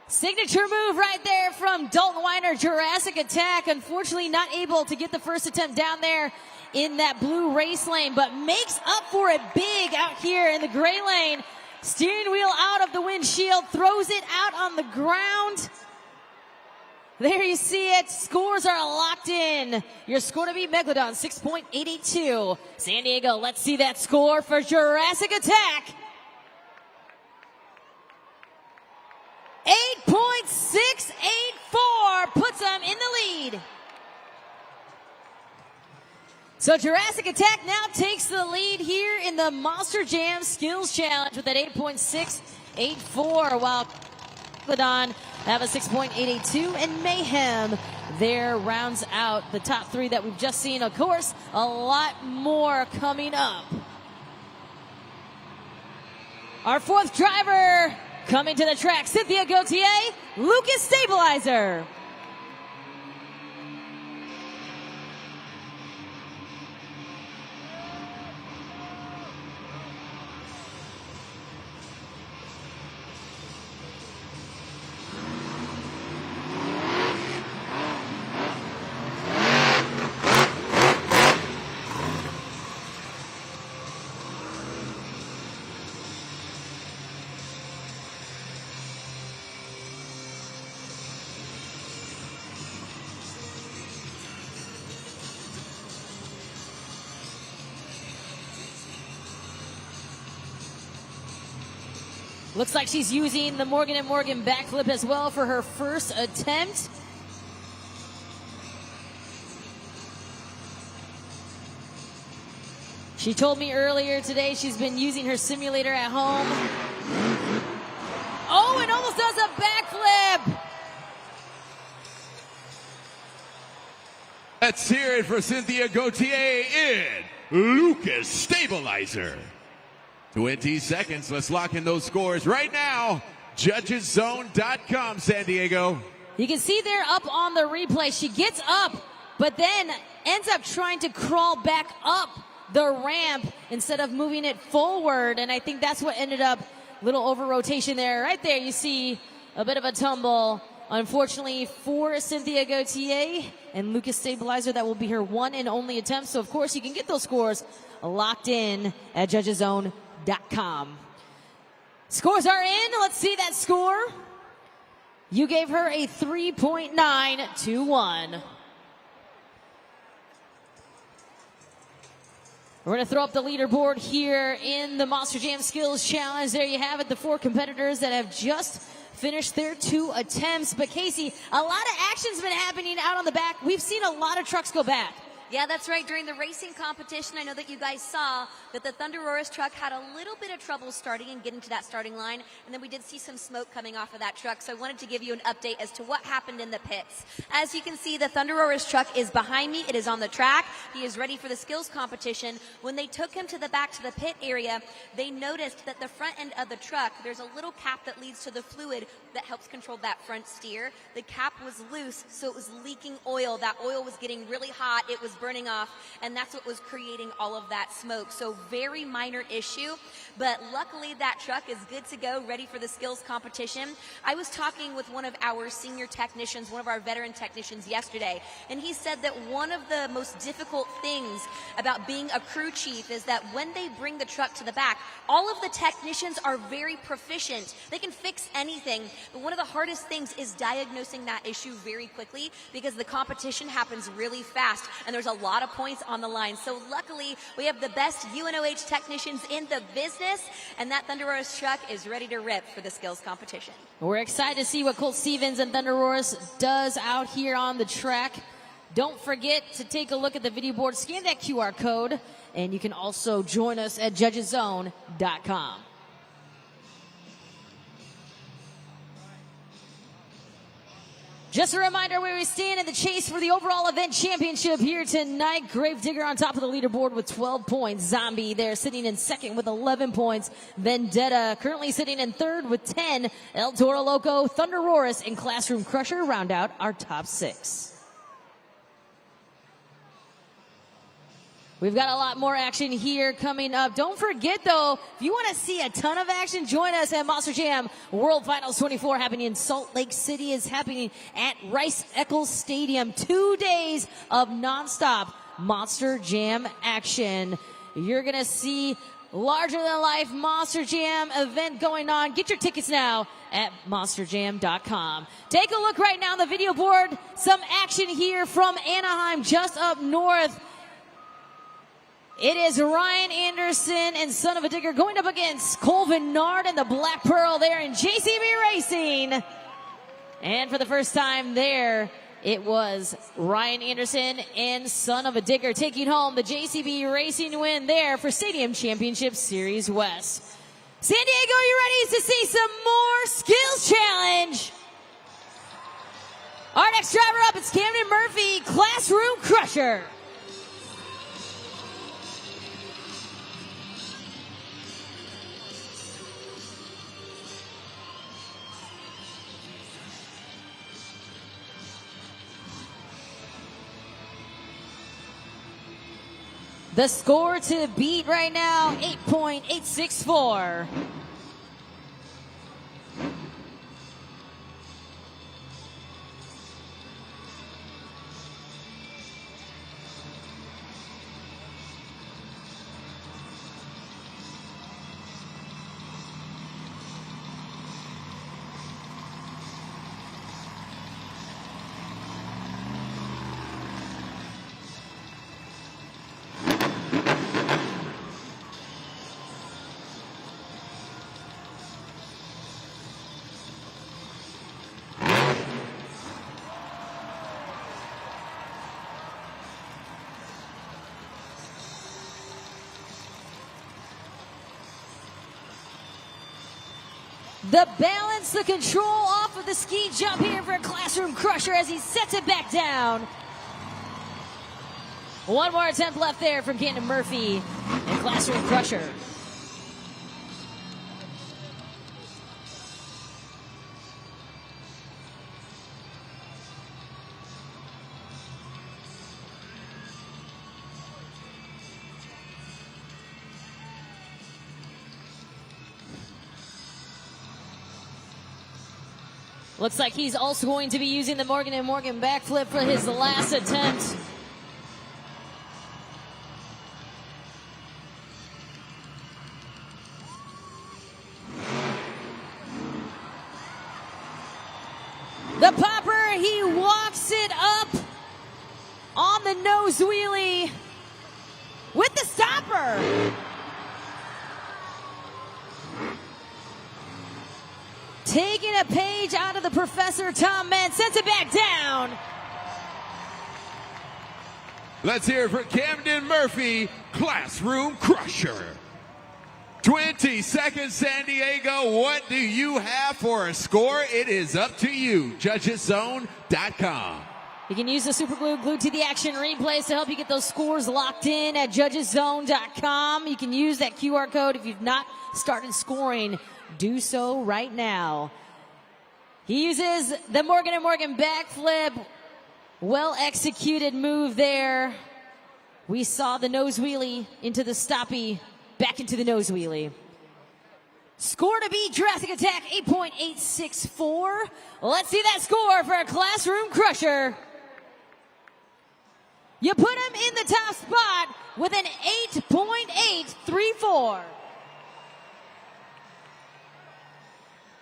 Signature move right there from Dalton Widener, Jurassic Attack. Unfortunately, not able to get the first attempt down there in that blue race lane, but makes up for it big out here in the gray lane. Steering wheel out of the windshield, throws it out on the ground. There you see it. Scores are locked in. Your score to beat Megalodon, 6.882. San Diego, let's see that score for Jurassic Attack. 8.684 puts them in the lead. So Jurassic Attack now takes the lead here in the Monster Jam Skills Challenge with that 8.684, while Megalodon have a 6.882, and Mayhem there rounds out the top three that we've just seen. Of course, a lot more coming up. Our fourth driver coming to the track, Cynthia Gauthier, Lucas Stabilizer. Looks like she's using the Morgan & Morgan backflip as well for her first attempt. She told me earlier today she's been using her simulator at home. Oh, and almost does a backflip. Let's hear it for Cynthia Gauthier in Lucas Stabilizer. 20 seconds. Let's lock in those scores right now. Judgeszone.com, San Diego. You can see there up on the replay, she gets up, but then ends up trying to crawl back up the ramp instead of moving it forward. And I think that's what ended up a little over rotation there. Right there, you see a bit of a tumble. Unfortunately for Cynthia Gauthier and Lucas Stabilizer, that will be her one and only attempt. So, of course, you can get those scores locked in at judgeszone.com. Scores are in. Let's see that score. You gave her a 3.921. We're going to throw up the leaderboard here in the Monster Jam Skills Challenge. There you have it, the four competitors that have just finished their 2 attempts. But Casey, a lot of action's been happening out on the back. We've seen a lot of trucks go back. Yeah, that's right. During the racing competition, I know that you guys saw that the Thunderora's truck had a little bit of trouble starting and getting to that starting line, and then we did see some smoke coming off of that truck, so I wanted to give you an update as to what happened in the pits. As you can see, the Thunderora's truck is behind me. It is on the track. He is ready for the skills competition. When they took him to the back to the pit area, they noticed that the front end of the truck, there's a little cap that leads to the fluid that helps control that front steer. The cap was loose, so it was leaking oil. That oil was getting really hot. It was burning off, and that's what was creating all of that smoke. So very minor issue, but luckily that truck is good to go, ready for the skills competition. I was talking with one of our senior technicians, one of our veteran technicians yesterday, and he said that one of the most difficult things about being a crew chief is that when they bring the truck to the back, all of the technicians are very proficient. They can fix anything, but one of the hardest things is diagnosing that issue very quickly, because the competition happens really fast and there's a lot of points on the line. So luckily we have the best UNOH technicians in the business, and that Thunderora's truck is ready to rip for the skills competition. We're excited to see what Colt Stevens and Thunderora's does out here on the track. Don't forget to take a look at the video board, scan that QR code, and you can also join us at judgeszone.com. Just a reminder where we stand in the chase for the overall event championship here tonight. Gravedigger on top of the leaderboard with 12 points. Zombie there sitting in second with 11 points. Vendetta currently sitting in third with 10. El Toro Loco, Thunder Roarus, and Classroom Crusher round out our top 6. We've got a lot more action here coming up. Don't forget, though, if you want to see a ton of action, join us at Monster Jam World Finals 24 happening in Salt Lake City. Is happening at Rice-Eccles Stadium. 2 days of nonstop Monster Jam action. You're going to see larger-than-life Monster Jam event going on. Get your tickets now at monsterjam.com. Take a look right now on the video board. Some action here from Anaheim, just up north. It is Ryan Anderson and Son of a Digger going up against Colvin Nard and the Black Pearl there in JCB Racing. And for the first time there, it was Ryan Anderson and Son of a Digger taking home the JCB Racing win there for Stadium Championship Series West. San Diego, you ready to see some more skills challenge? Our next driver up is Camden Murphy, Classroom Crusher. The score to beat right now, 8.864. The balance, the control off of the ski jump here for Classroom Crusher as he sets it back down. One more attempt left there from Camden Murphy and Classroom Crusher. Looks like he's also going to be using the Morgan & Morgan backflip for his last attempt. The popper, he walks it up on the nose wheelie with the stopper. Taking a page out of the Professor Tom Man, sends it back down. Let's hear it for Camden Murphy, Classroom Crusher. 20 seconds, San Diego. What do you have for a score? It is up to you. JudgesZone.com. You can use the super glue glued to the action replays to help you get those scores locked in at JudgesZone.com. You can use that QR code if you've not started scoring. Do so right now. He uses the Morgan & Morgan backflip. Well executed move there. We saw the nose wheelie into the stoppie, back into the nose wheelie. Score to beat Jurassic Attack 8.864. Let's see that score for a Classroom Crusher. You put him in the top spot with an 8.834.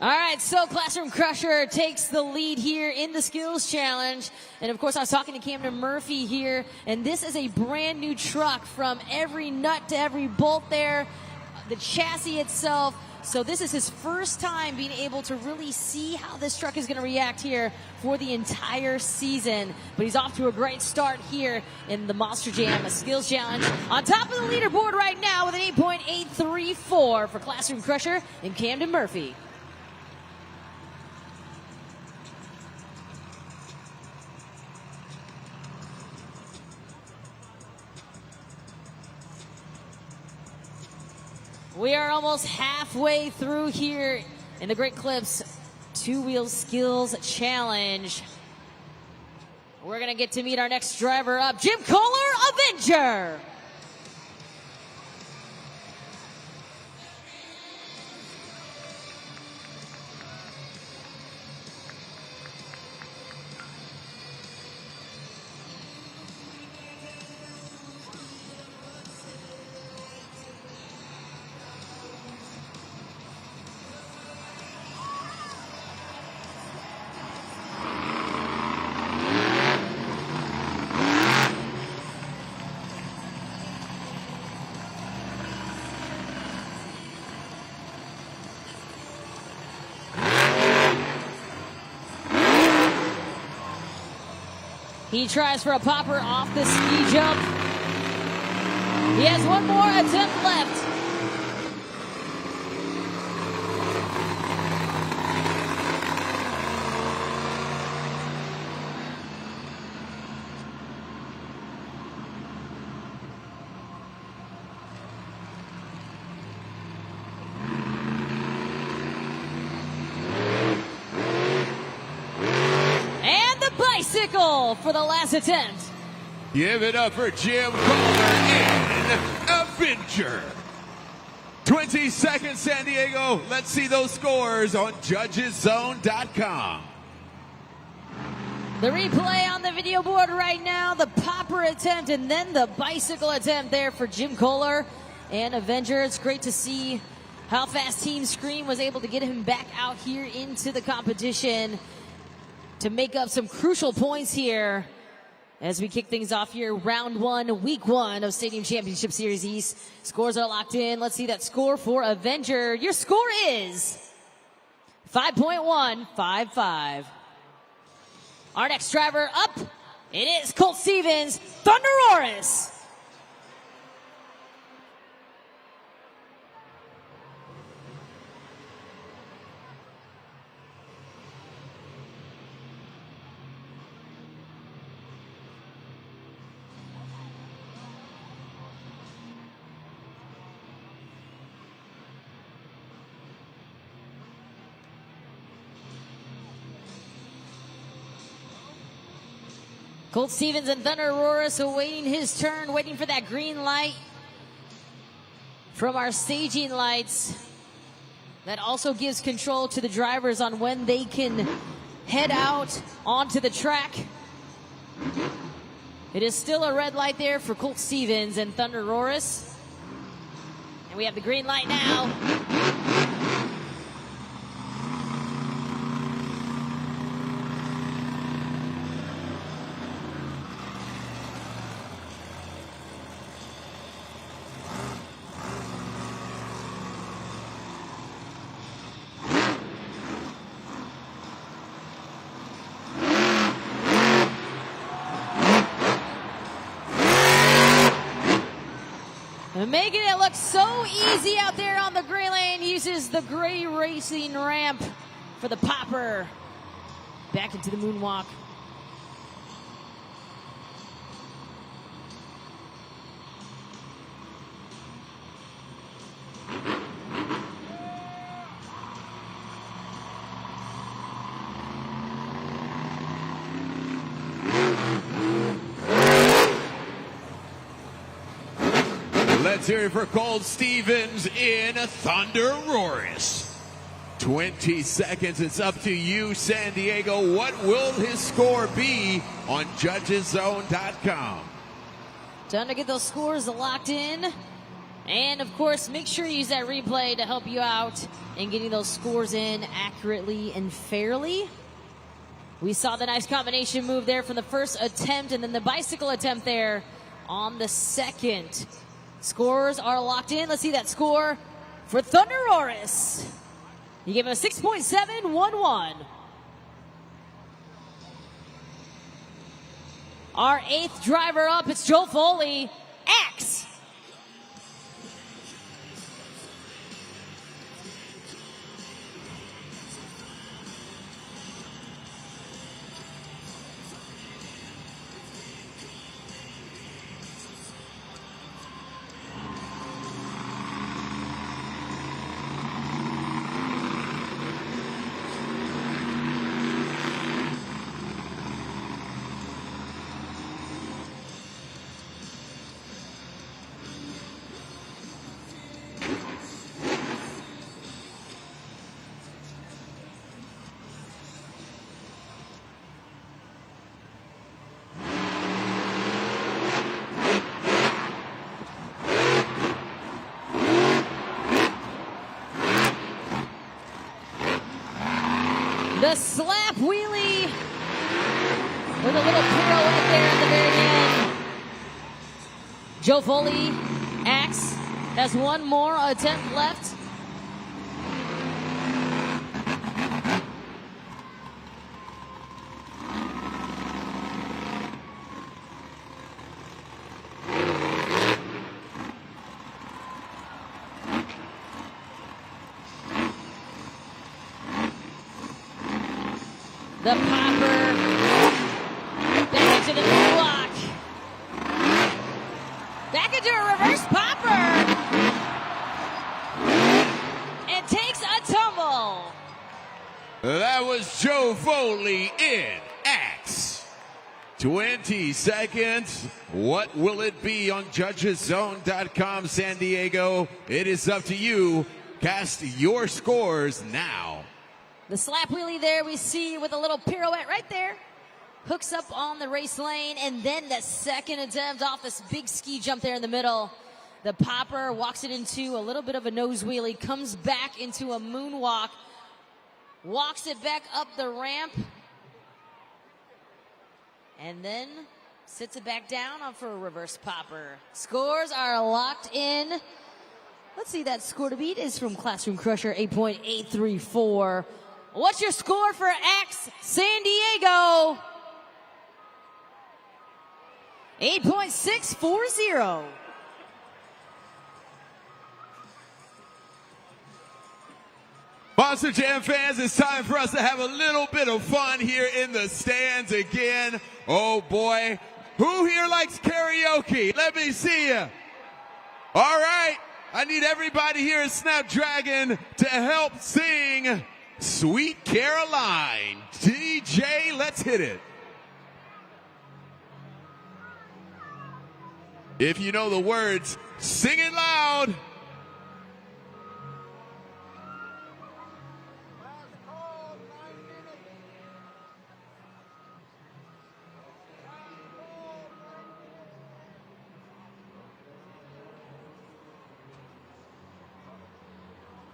All right, so Classroom Crusher takes the lead here in the skills challenge. And of course, I was talking to Camden Murphy here, and this is a brand new truck from every nut to every bolt there, the chassis itself. So this is his first time being able to really see how this truck is going to react here for the entire season. But he's off to a great start here in the Monster Jam, a skills challenge. On top of the leaderboard right now with an 8.834 for Classroom Crusher and Camden Murphy. We are almost halfway through here in the Great Clips Two-Wheel Skills Challenge. We're going to get to meet our next driver up, Jim Kohler, Avenger. He tries for a popper off the ski jump. He has one more attempt left. Bicycle for the last attempt. Give it up for Jim Kohler in Avenger. 20 seconds, San Diego. Let's see those scores on judgeszone.com. The replay on the video board right now, the popper attempt and then the bicycle attempt there for Jim Kohler and Avenger. It's great to see how fast Team Scream was able to get him back out here into the competition to make up some crucial points here as we kick things off here. Round one, week one of Stadium Championship Series East. Scores are locked in. Let's see that score for Avenger. Your score is 5.155. Our next driver up, it is Colt Stevens, Thunderoris. Colt Stevens and Thunderoris awaiting his turn, waiting for that green light from our staging lights. That also gives control to the drivers on when they can head out onto the track. It is still a red light there for Colt Stevens and Thunderoris. And we have the green light now. Making it look so easy out there on the gray lane. Uses the gray racing ramp for the popper. Back into the moonwalk. Let's hear it for Colt Stevens in Thunderoris. 20 seconds. It's up to you, San Diego. What will his score be on judgeszone.com? Time to get those scores locked in. And, of course, make sure you use that replay to help you out in getting those scores in accurately and fairly. We saw the nice combination move there from the first attempt and then the bicycle attempt there on the second. Scores are locked in. Let's see that score for Thunderoris. You give him a 6.711. Our eighth driver up, it's Joe Foley, X. The slap wheelie with a little pirouette there at the very end. Joe Foley, Axe, has one more attempt left. The popper, back into the block, back into a reverse popper, and takes a tumble. That was Joe Foley in Axe. 20 seconds. What will it be on judgeszone.com, San Diego? It is up to you. Cast your scores now. The slap wheelie there we see with a little pirouette right there. Hooks up on the race lane, and then the second attempt off this big ski jump there in the middle. The popper walks it into a little bit of a nose wheelie, comes back into a moonwalk, walks it back up the ramp, and then sits it back down for a reverse popper. Scores are locked in. Let's see, that score to beat is from Classroom Crusher, 8.834. What's your score for Axe San Diego? 8.640. Monster Jam fans, it's time for us to have a little bit of fun here in the stands again. Oh boy, who here likes karaoke? Let me see you. All right, I need everybody here at Snapdragon to help sing Sweet Caroline. DJ, let's hit it. If you know the words, sing it loud.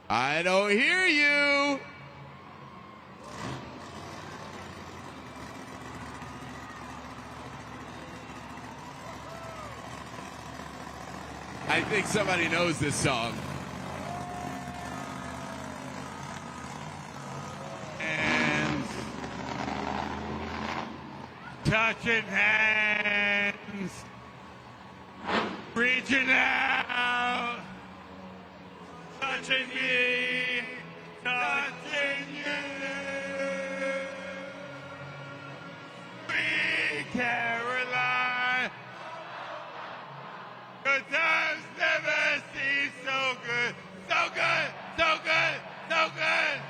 I don't hear you. I think somebody knows this song. And touching hands, reaching out, touching me, touching you. Sweet Caroline, good times never seem so good, so good, so good, so good.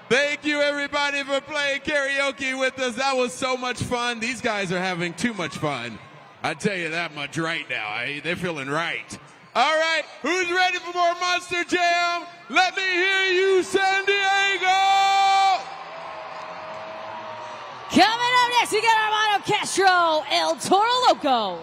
Thank you, everybody, for playing karaoke with us. That was so much fun. These guys are having too much fun. I tell you that much right now. They're feeling right. All right, who's ready for more Monster Jam? Let me hear you, San Diego! Coming up next, we got Armando Castro, El Toro Loco.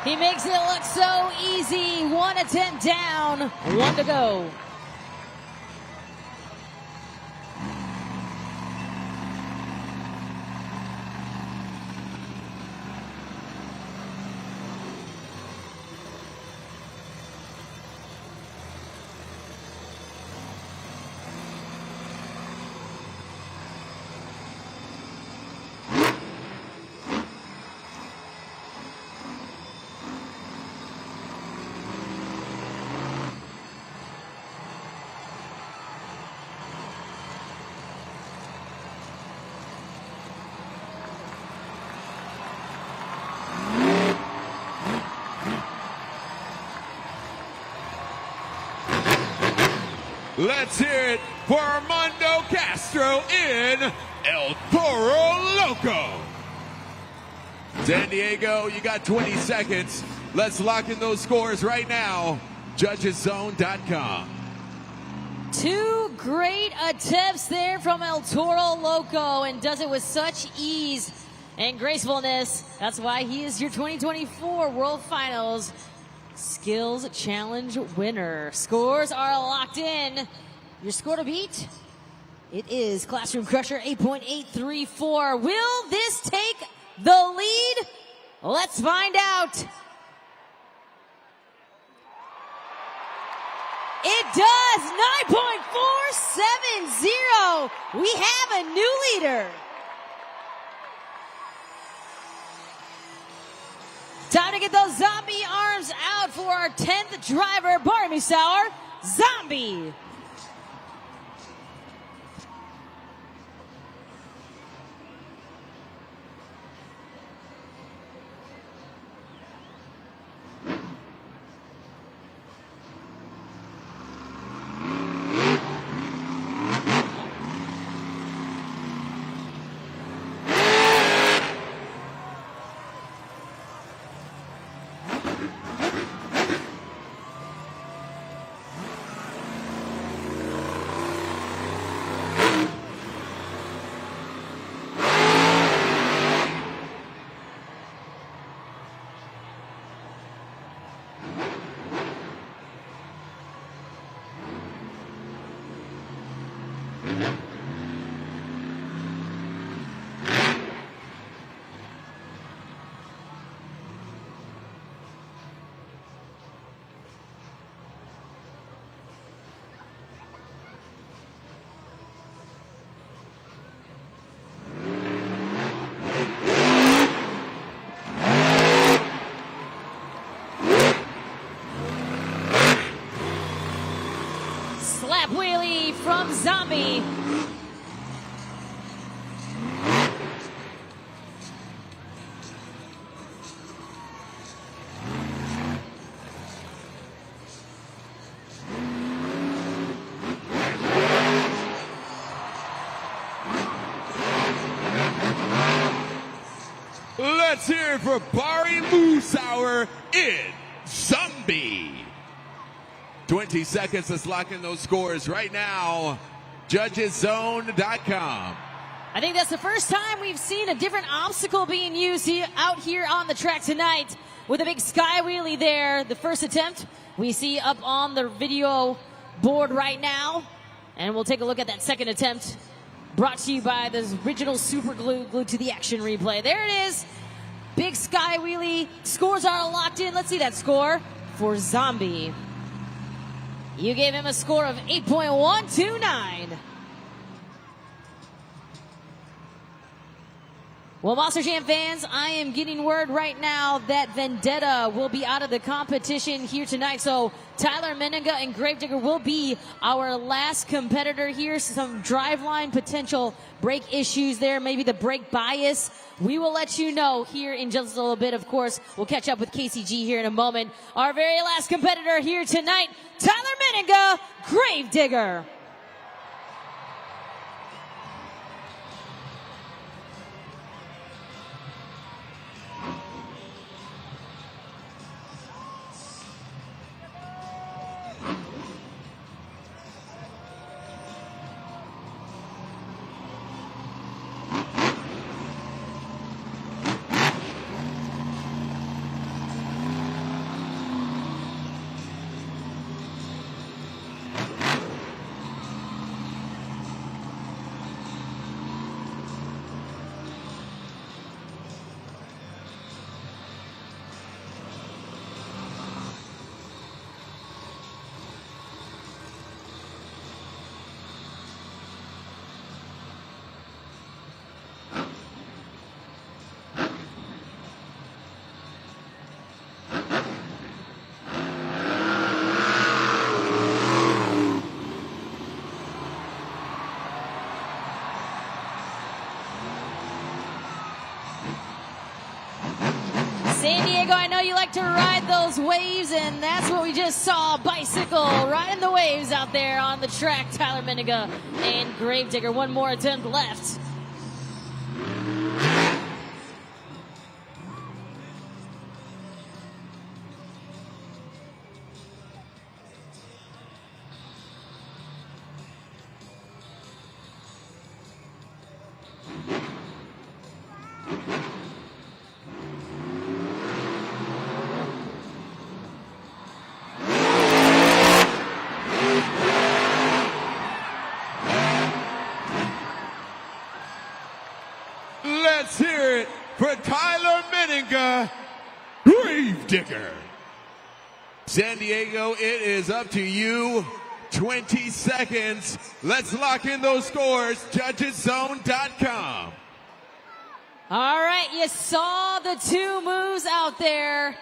He makes it look so easy. 1 attempt down, 1 to go. Let's hear it for Armando Castro in El Toro Loco. San Diego, you got 20 seconds. Let's lock in those scores right now. JudgesZone.com. 2 great attempts there from El Toro Loco, and does it with such ease and gracefulness. That's why he is your 2024 World Finals Skills Challenge winner. Scores are locked in. Your score to beat? It is Classroom Crusher 8.834. Will this take the lead? Let's find out. It does. 9.470. We have a new leader. Time to get those zombie arms out for our 10th driver, Barmy Sauer, Zombie. Slap wheelie from Zombie. Let's hear it for Barry Moosauer in Zombie. 20 seconds. Let's lock in those scores right now. JudgesZone.com. I think that's the first time we've seen a different obstacle being used out here on the track tonight, with a big sky wheelie there. The first attempt we see up on the video board right now. And we'll take a look at that second attempt, brought to you by the original super glue glued to the action replay. There it is. Big sky wheelie. Scores are locked in. Let's see that score for Zombie. You gave him a score of 8.129. Well, Monster Jam fans, I am getting word right now that Vendetta will be out of the competition here tonight. So Tyler Meninga and Gravedigger will be our last competitor here. Some driveline potential brake issues there, maybe the brake bias. We will let you know here in just a little bit. Of course, we'll catch up with KCG here in a moment. Our very last competitor here tonight, Tyler Meninga, Gravedigger. San Diego, I know you like to ride those waves, and that's what we just saw. Bicycle riding the waves out there on the track. Tyler Miniga and Gravedigger. One more attempt left. Let's hear it for Tyler Meninga, Gravedigger. San Diego, it is up to you. 20 seconds. Let's lock in those scores. Judgeszone.com. All right, you saw the two moves out there.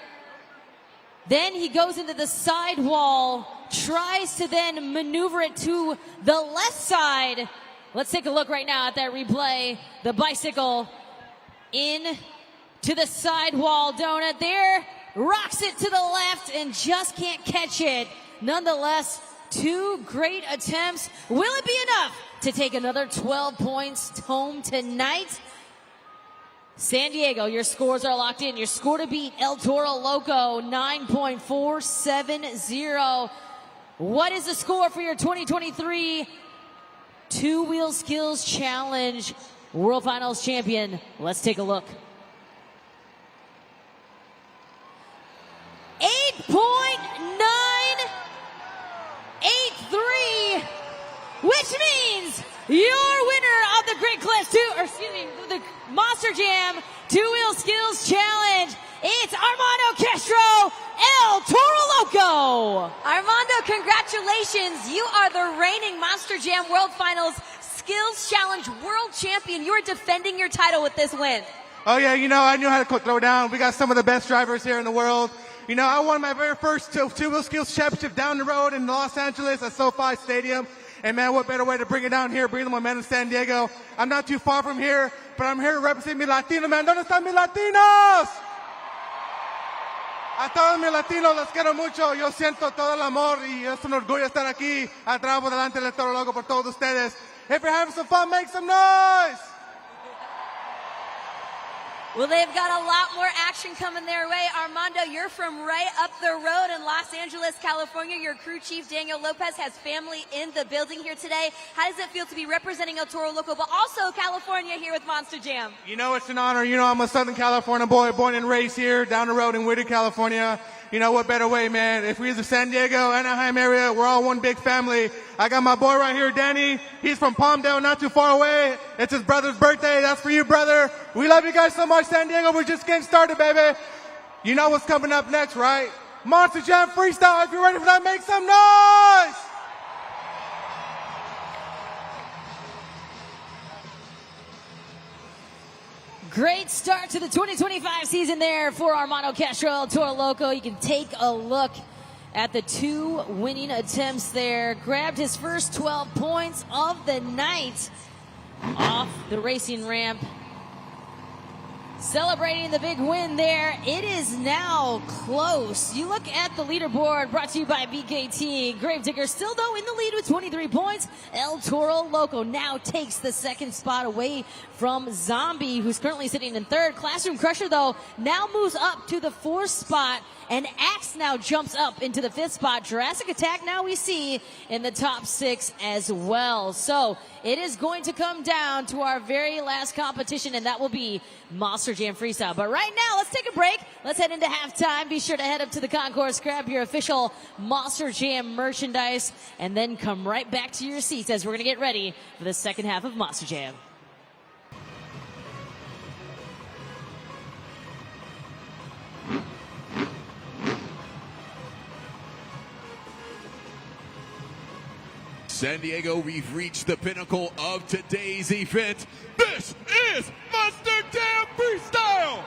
Then he goes into the sidewall, tries to then maneuver it to the left side. Let's take a look right now at that replay. The bicycle in to the sidewall donut there, rocks it to the left and just can't catch it. Nonetheless, two great attempts. Will it be enough to take another 12 points home tonight? San Diego, your scores are locked in. Your score to beat El Toro Loco, 9.470. What is the score for your 2023 Two-Wheel Skills Challenge World Finals champion? Let's take a look. 8.983, which means your winner of the Great Clips the Monster Jam Two-Wheel Skills Challenge, it's Armando Castro, El Toro Loco. Armando, congratulations. You are the reigning Monster Jam World Finals Skills Challenge World Champion. You are defending your title with this win. Oh yeah, you know, I knew how to throw down. We got some of the best drivers here in the world. You know, I won my very first Two-Wheel Skills Championship down the road in Los Angeles at SoFi Stadium. And man, what better way to bring it down here, bring the momentum to San Diego. I'm not too far from here, but I'm here to represent mi Latino, man. ¿Dónde están mis Latinos? A todos mis Latinos los quiero mucho. Yo siento todo el amor y es un orgullo estar aquí atrás por delante del Toro Loco por todos ustedes. If you're having some fun, make some noise. Well, they've got a lot more action coming their way. Armando, you're from right up the road in Los Angeles, California. Your crew chief, Daniel Lopez, has family in the building here today. How does it feel to be representing El Toro Loco, but also California here with Monster Jam? You know, it's an honor. You know, I'm a Southern California boy, born and raised here down the road in Whittier, California. You know, what better way, man? If we're the San Diego, Anaheim area, we're all one big family. I got my boy right here, Danny. He's from Palmdale, not too far away. It's his brother's birthday. That's for you, brother. We love you guys so much, San Diego. We're just getting started, baby. You know what's coming up next, right? Monster Jam Freestyle. If you're ready for that, make some noise! Great start to the 2025 season there for Armando Castro, El Toro Loco. You can take a look at the two winning attempts there. Grabbed his first 12 points of the night off the racing ramp. Celebrating the big win there. It is now close. You look at the leaderboard brought to you by BKT. Gravedigger still though in the lead with 23 points. El Toro Loco now takes the second spot away from Zombie, who's currently sitting in third. Classroom Crusher though now moves up to the fourth spot, and Axe now jumps up into the fifth spot. Jurassic Attack now we see in the top 6 as well. So it is going to come down to our very last competition, and that will be Monster Jam Freestyle. But right now, let's take a break. Let's head into halftime. Be sure to head up to the concourse, grab your official Monster Jam merchandise, and then come right back to your seats as we're going to get ready for the second half of Monster Jam. San Diego, we've reached the pinnacle of today's event. This is Monster Jam Freestyle!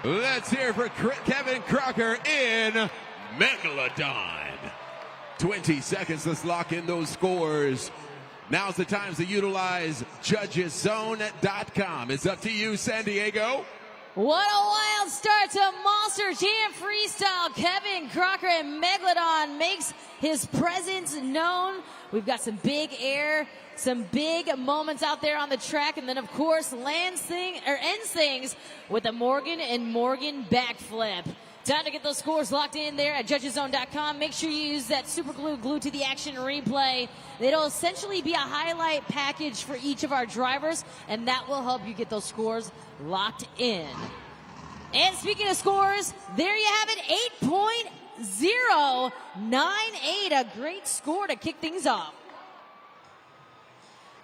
Let's hear for Kevin Crocker in Megalodon. 20 seconds, let's lock in those scores. Now's the time to utilize judgeszone.com. It's up to you, San Diego. What a wild start to Monster Jam Freestyle. Kevin Crocker and Megalodon makes his presence known. We've got some big air, some big moments out there on the track, and then of course ends things with a Morgan and Morgan backflip. Time to get those scores locked in there at judgeszone.com. Make sure you use that super glue glued to the action replay. It'll essentially be a highlight package for each of our drivers, and that will help you get those scores locked in. And speaking of scores, there you have it, 8.098, a great score to kick things off.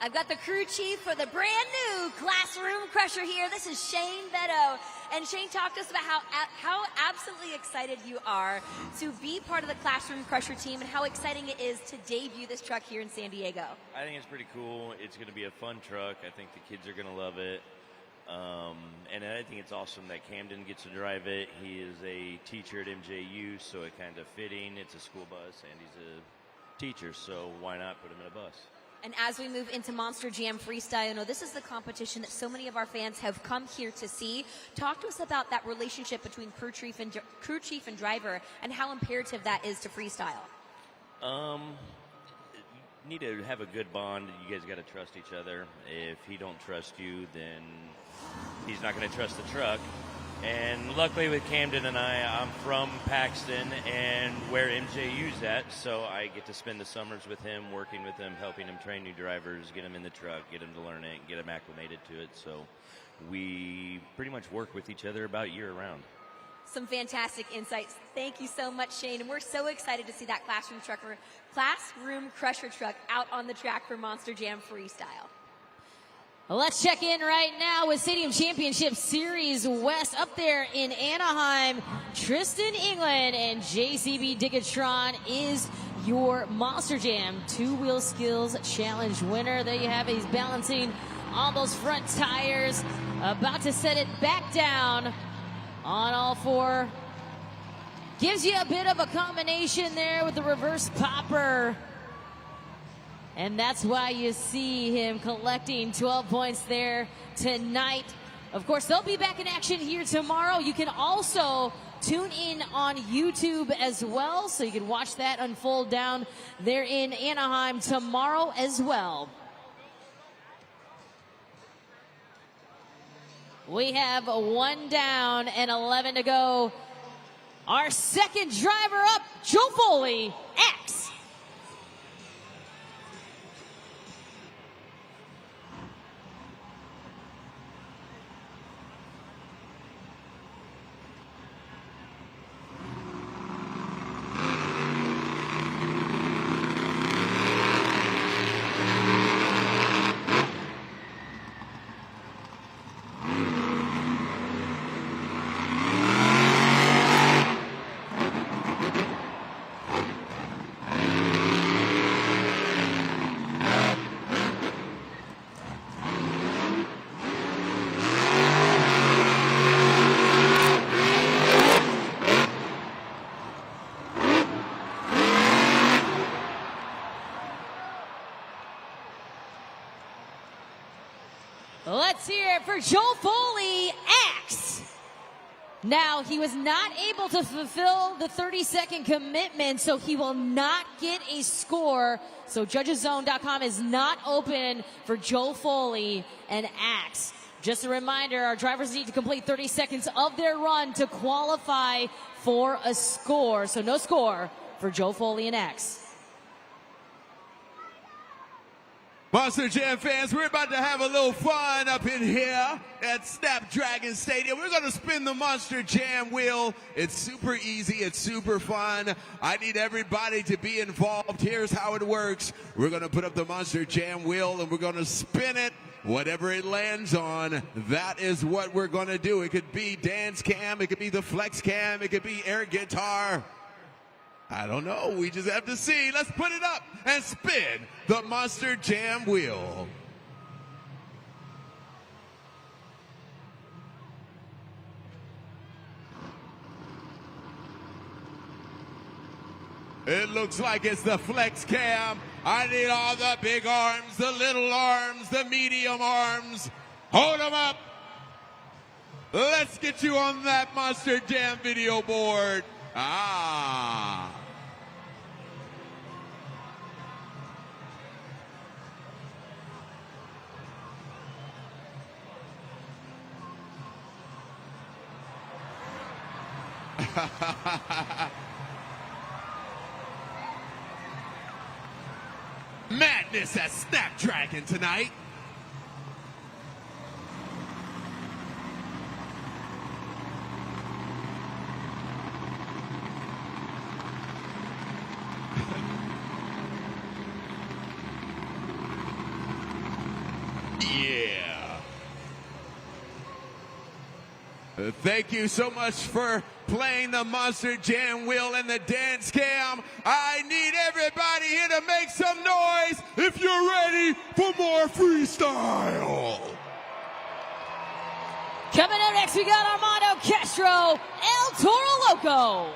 I've got the crew chief for the brand new Classroom Crusher here. This is Shane Beto. And Shane, talk to us about how absolutely excited you are to be part of the Classroom Crusher team and how exciting it is to debut this truck here in San Diego. I think it's pretty cool. It's going to be a fun truck. I think the kids are going to love it. And I think it's awesome that Camden gets to drive it. He is a teacher at MJU, so it kind of fitting. It's a school bus, and he's a teacher, so why not put him in a bus? And as we move into Monster Jam Freestyle, you know, this is the competition that so many of our fans have come here to see. Talk to us about that relationship between crew chief and driver and how imperative that is to freestyle. You need to have a good bond. You guys got to trust each other. If he don't trust you, then he's not going to trust the truck. And luckily with Camden and I'm from Paxton and where MJU's at, so I get to spend the summers with him, working with him, helping him train new drivers, get him in the truck, get him to learn it, get him acclimated to it. So we pretty much work with each other about year round. Some fantastic insights. Thank you so much, Shane. And we're so excited to see that Classroom Crusher truck out on the track for Monster Jam Freestyle. Let's check in right now with Stadium Championship Series West up there in Anaheim. Tristan England and JCB Digatron is your Monster Jam Two-Wheel Skills Challenge winner. There you have it. He's balancing on those front tires, about to set it back down on all four. Gives you a bit of a combination there with the reverse popper. And that's why you see him collecting 12 points there tonight. Of course, they'll be back in action here tomorrow. You can also tune in on YouTube as well, so you can watch that unfold down there in Anaheim tomorrow as well. We have 1 down and 11 to go. Our second driver up, Joe Foley, X. Let's hear it for Joe Foley, X. Now, he was not able to fulfill the 30-second commitment, so he will not get a score. So judgeszone.com is not open for Joe Foley and Axe. Just a reminder, our drivers need to complete 30 seconds of their run to qualify for a score. So no score for Joe Foley and Axe. Monster Jam fans, we're about to have a little fun up in here at Snapdragon Stadium. We're going to spin the Monster Jam wheel. It's super easy. It's super fun. I need everybody to be involved. Here's how it works. We're going to put up the Monster Jam wheel and we're going to spin it. Whatever it lands on, that is what we're going to do. It could be dance cam. It could be the flex cam. It could be air guitar. I don't know. We just have to see. Let's put it up and spin the Monster Jam wheel. It looks like it's the flex cam. I need all the big arms, the little arms, the medium arms. Hold them up. Let's get you on that Monster Jam video board. Ah. Madness at Snapdragon tonight. Yeah. Thank you so much for playing the Monster Jam wheel and the dance cam. I need everybody here to make some noise if you're ready for more freestyle. Coming up next, we got Armando Castro, El Toro Loco.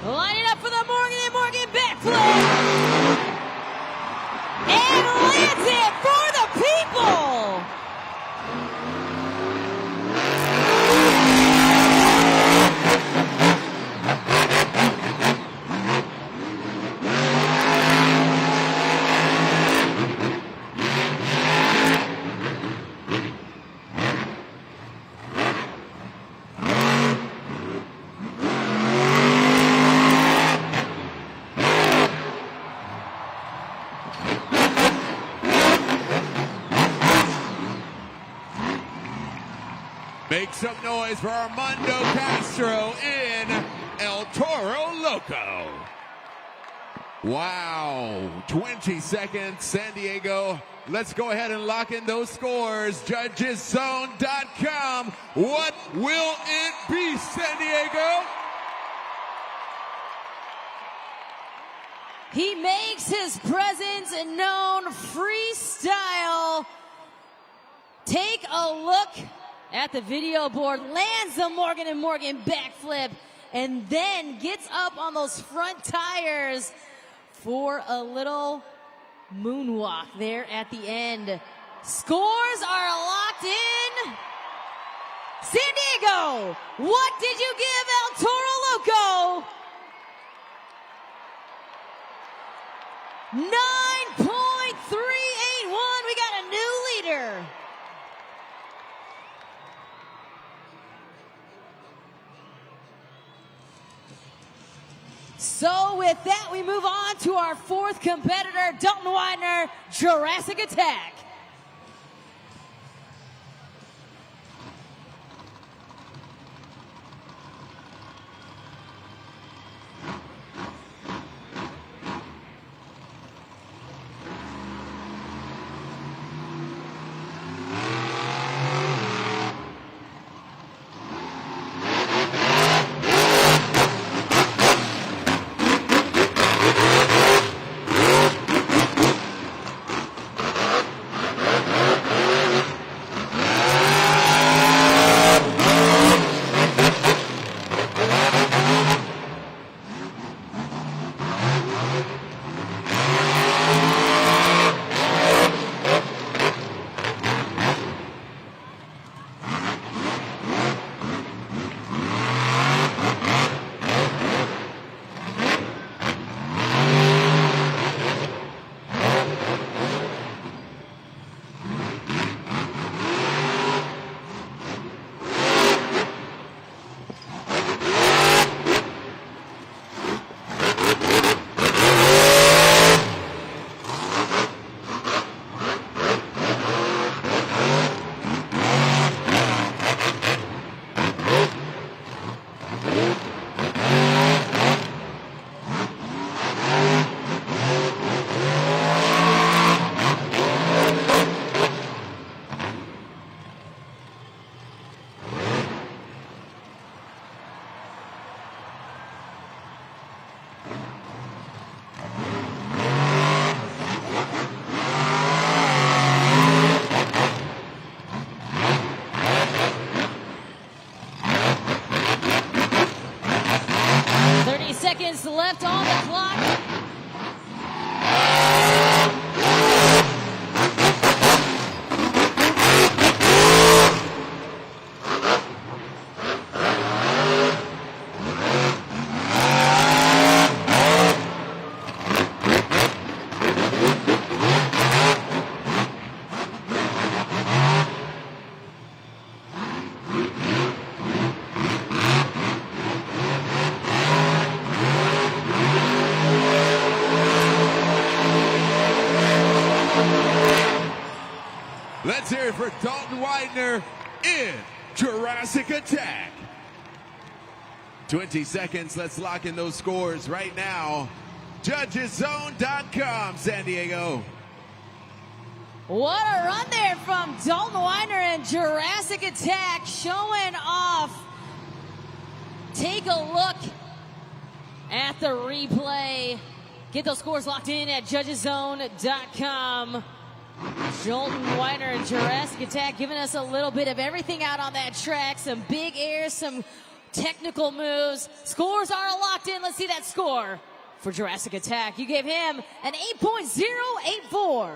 Lining up for the Morgan & Morgan backflip. And lands it for the people. Make some noise for Armando Castro in El Toro Loco. Wow, 20 seconds, San Diego. Let's go ahead and lock in those scores. JudgesZone.com. What will it be, San Diego? He makes his presence known. Freestyle. Take a look at the video board, lands the Morgan & Morgan backflip, and then gets up on those front tires for a little moonwalk there at the end. Scores are locked in. San Diego, what did you give El Toro Loco? 9.381. We got a new leader. So with that, we move on to our fourth competitor, Dalton Widener, Jurassic Attack. Seconds left on the clock. Let's hear it for Dalton Widener in Jurassic Attack. 20 seconds. Let's lock in those scores right now. JudgesZone.com, San Diego. What a run there from Dalton Widener and Jurassic Attack, showing off. Take a look at the replay. Get those scores locked in at JudgesZone.com. Dalton Widener and Jurassic Attack giving us a little bit of everything out on that track. Some big airs, some technical moves. Scores are locked in. Let's see that score for Jurassic Attack. You gave him an 8.084.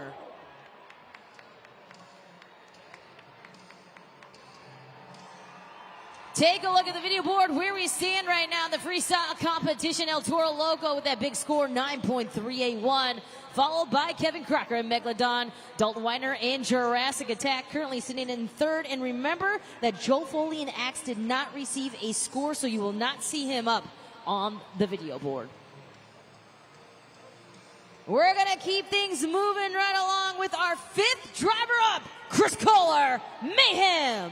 Take a look at the video board where we stand right now in the freestyle competition. El Toro Loco with that big score, 9.381. Followed by Kevin Crocker and Megalodon. Dalton Widener and Jurassic Attack currently sitting in third. And remember that Joe Foley and Axe did not receive a score, so you will not see him up on the video board. We're going to keep things moving right along with our fifth driver up, Chris Kohler, Mayhem.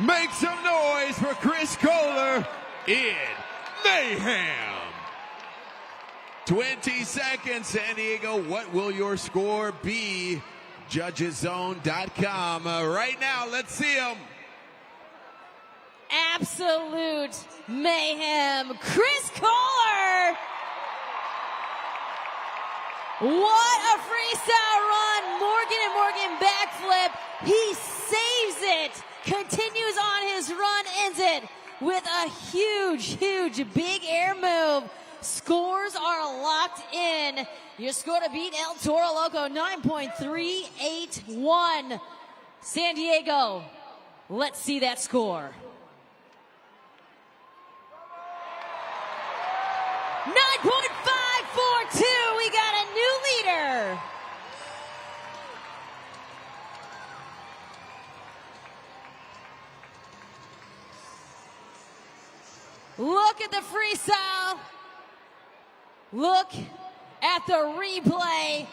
Make some noise for Chris Kohler in Mayhem. 20 seconds, San Diego. What will your score be? Judgeszone.com. Right now, let's see them. Absolute mayhem. Chris Kohler. What a freestyle run. Morgan & Morgan backflip. He saves it. Continues on his run, ends it with a huge, big air move. Scores are locked in. Your score to beat El Toro Loco, 9.381. San Diego, let's see that score. 9.542, we got a new leader. Look at the freestyle. Look at the replay.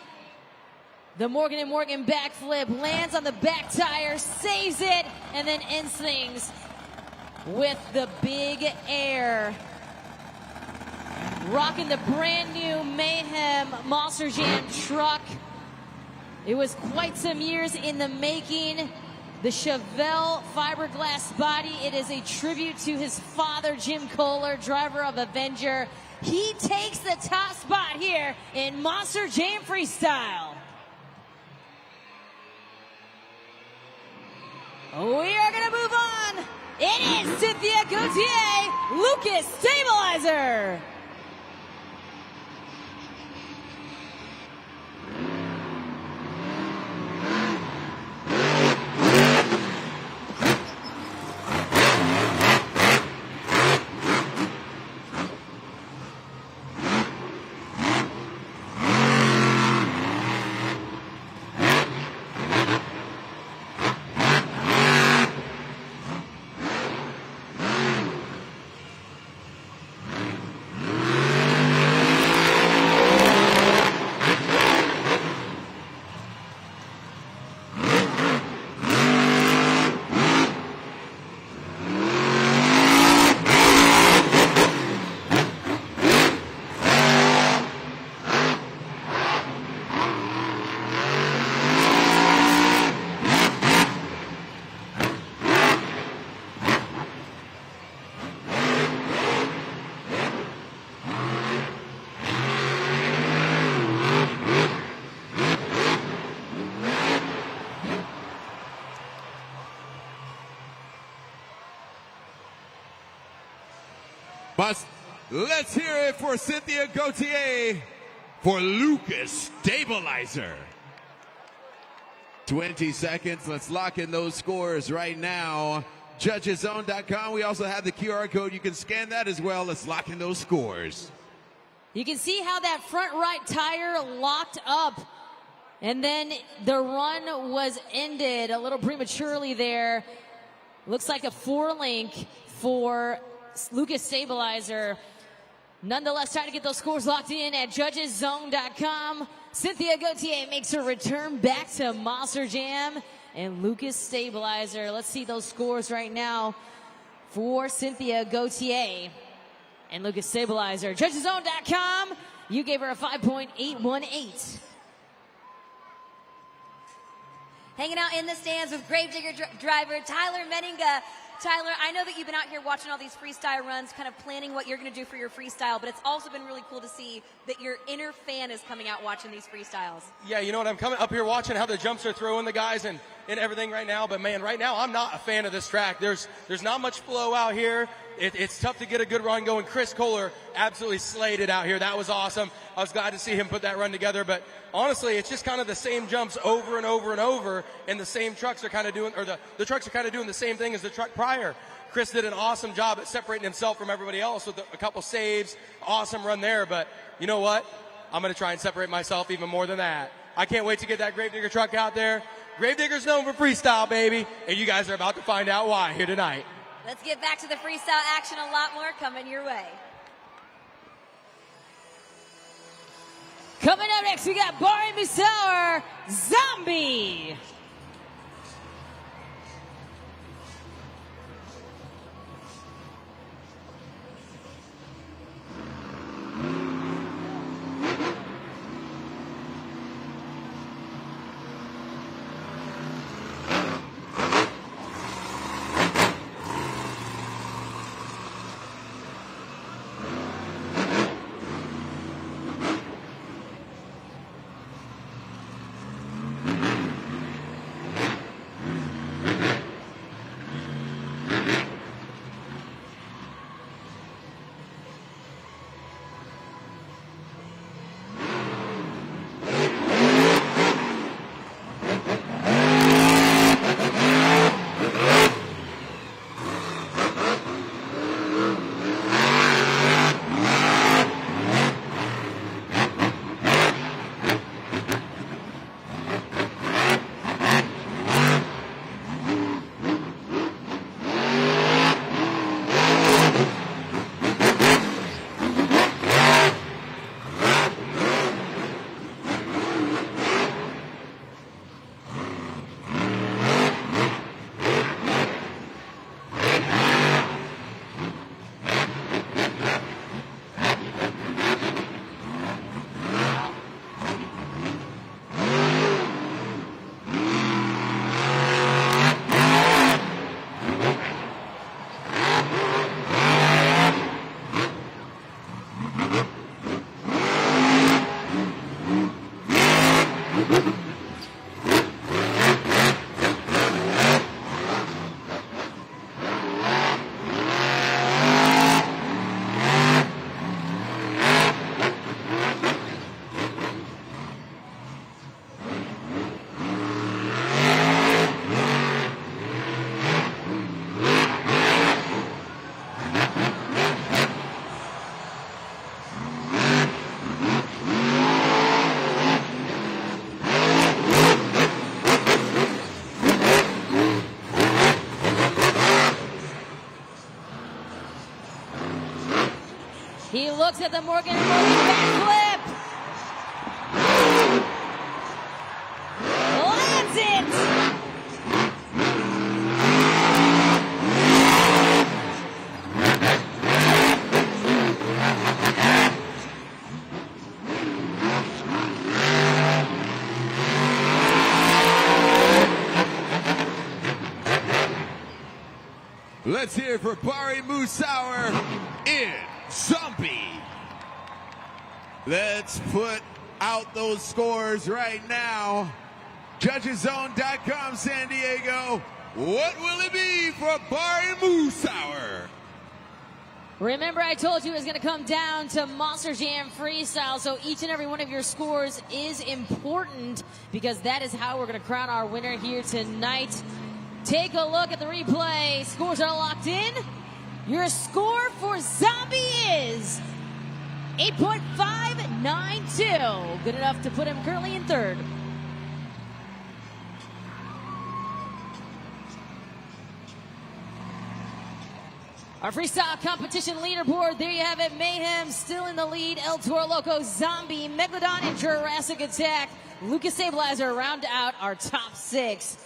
The Morgan & Morgan backflip lands on the back tire, saves it, and then ends things with the big air. Rocking the brand new Mayhem Monster Jam truck. It was quite some years in the making. The Chevelle fiberglass body. It is a tribute to his father, Jim Kohler, driver of Avenger. He takes the top spot here in Monster Jam Freestyle. We are going to move on. It is Cynthia Gauthier, Lucas Stabilizer. Let's hear it for Cynthia Gauthier for Lucas Stabilizer. 20 seconds. Let's lock in those scores right now. Judgeszone.com. We also have the QR code. You can scan that as well. Let's lock in those scores. You can see how that front right tire locked up. And then the run was ended a little prematurely there. Looks like a 4-link for Lucas Stabilizer. Nonetheless, trying to get those scores locked in at Judgeszone.com. Cynthia Gauthier makes her return back to Monster Jam. And Lucas Stabilizer. Let's see those scores right now for Cynthia Gauthier and Lucas Stabilizer. Judgeszone.com. You gave her a 5.818. Hanging out in the stands with Gravedigger driver Tyler Menninga. Tyler, I know that you've been out here watching all these freestyle runs, kind of planning what you're going to do for your freestyle, but it's also been really cool to see that your inner fan is coming out watching these freestyles. Yeah, you know what? I'm coming up here watching how the jumps are throwing the guys and everything right now, but man, right now I'm not a fan of this track. There's not much flow out here. It's tough to get a good run going. Chris Kohler absolutely slayed it out here. That was awesome. I was glad to see him put that run together, but honestly, it's just kind of the same jumps over and over and over, and the same trucks are kind of doing, or the trucks are kind of doing the same thing as the truck prior. Chris did an awesome job at separating himself from everybody else with a couple saves. Awesome run there, but you know what? I'm going to try and separate myself even more than that. I can't wait to get that Gravedigger truck out there. Gravedigger's known for freestyle, baby, and you guys are about to find out why here tonight. Let's get back to the freestyle action. A lot more coming your way. Coming up next, we got Barry Musauer, Zombie. He looks at the Morgan backflip. Lands it. Let's hear it for Bari Musauer in Zombie. Let's put out those scores right now. JudgesZone.com San Diego. What will it be for Bari Musauer? Remember, I told you it was going to come down to Monster Jam Freestyle, so each and every one of your scores is important because that is how we're going to crown our winner here tonight. Take a look at the replay. Scores are locked in. Your score for Zombie is 8.592. Good enough to put him currently in third. Our freestyle competition leaderboard, there you have it. Mayhem still in the lead. El Toro Loco, Zombie, Megalodon, and Jurassic Attack. Lucas Stabilizer round out our top 6.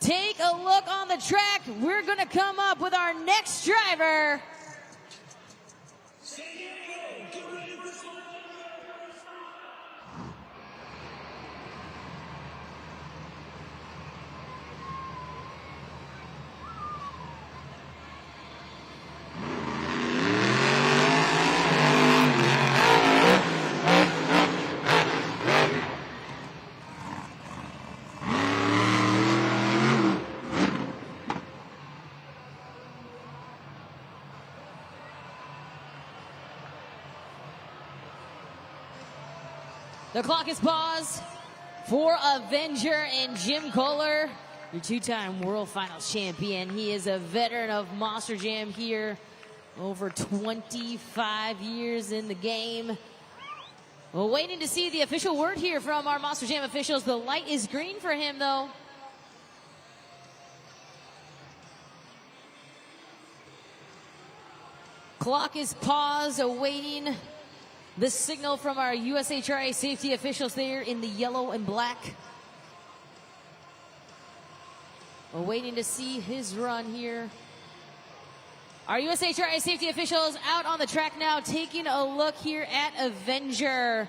Take a look on the track. We're going to come up with our next driver. The clock is paused for Avenger and Jim Kohler, your 2-time World Finals champion. He is a veteran of Monster Jam here, over 25 years in the game. We're waiting to see the official word here from our Monster Jam officials. The light is green for him, though. Clock is paused, awaiting the signal from our USHRA safety officials there in the yellow and black. We're waiting to see his run here. Our USHRA safety officials out on the track now, taking a look here at Avenger.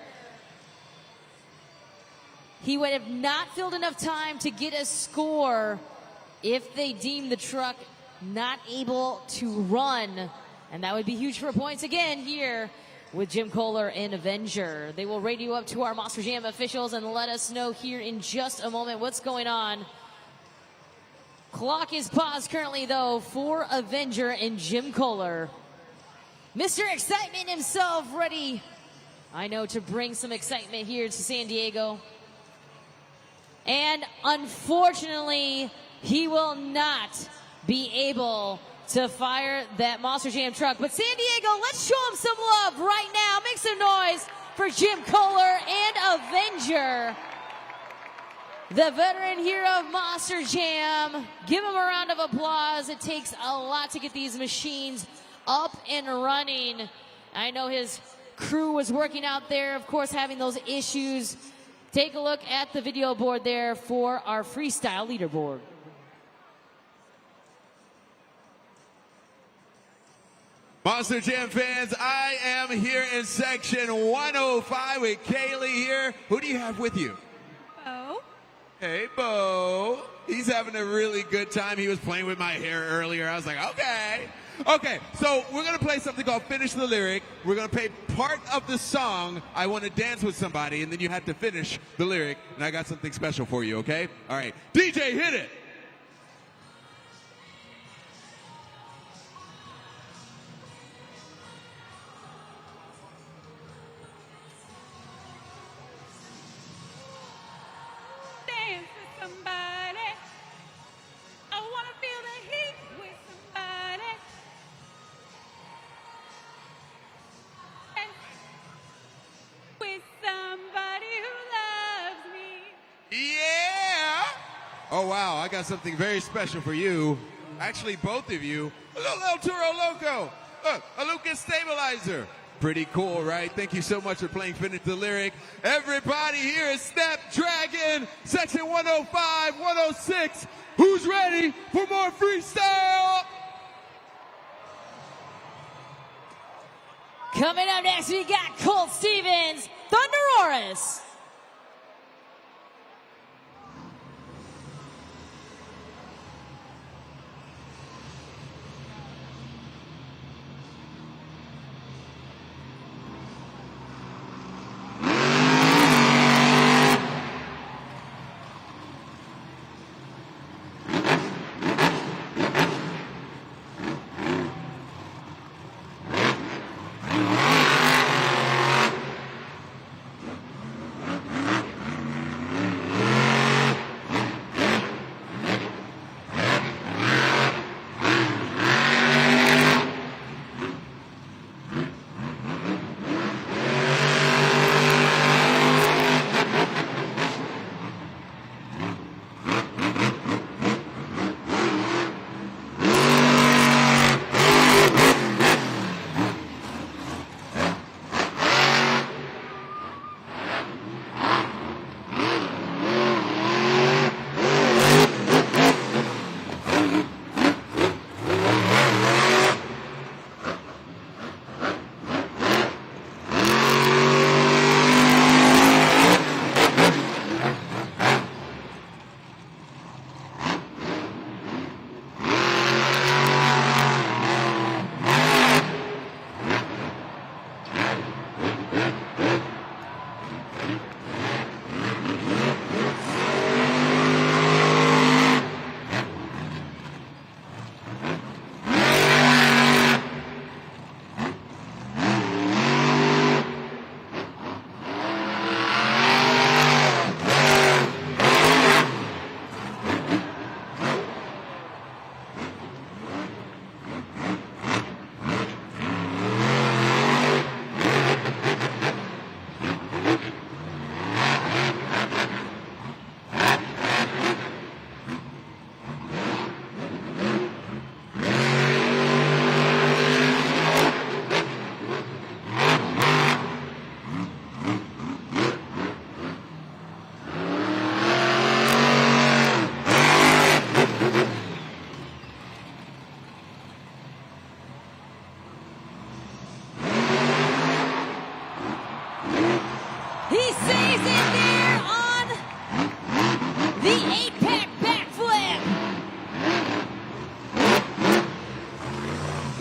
He would have not filled enough time to get a score if they deemed the truck not able to run. And that would be huge for points again here with Jim Kohler and Avenger. They will radio up to our Monster Jam officials and let us know here in just a moment what's going on. Clock is paused currently, though, for Avenger and Jim Kohler. Mr. Excitement himself ready, I know, to bring some excitement here to San Diego. And unfortunately, he will not be able to fire that Monster Jam truck. But San Diego, let's show him some love right now. Make some noise for Jim Kohler and Avenger, the veteran here of Monster Jam. Give him a round of applause. It takes a lot to get these machines up and running. I know his crew was working out there, of course, having those issues. Take a look at the video board there for our freestyle leaderboard. Monster Jam fans, I am here in section 105 with Kaylee here. Who do you have with you? Bo. Hey, Bo. He's having a really good time. He was playing with my hair earlier. I was like, okay. Okay, so we're going to play something called Finish the Lyric. We're going to play part of the song, I Want to Dance with Somebody, and then you have to finish the lyric. And I got something special for you, okay? All right. DJ, hit it. Dance with somebody. I want to feel the heat with somebody. Dance with somebody who loves me. Yeah! Oh, wow, I got something very special for you. Actually, both of you. A little El Toro Loco. Look, a Lucas Stabilizer. Pretty cool, right? Thank you so much for playing Finish the Lyric. Everybody here is Snapdragon, section 105, 106. Who's ready for more freestyle? Coming up next, we got Colt Stevens, Thunderoris.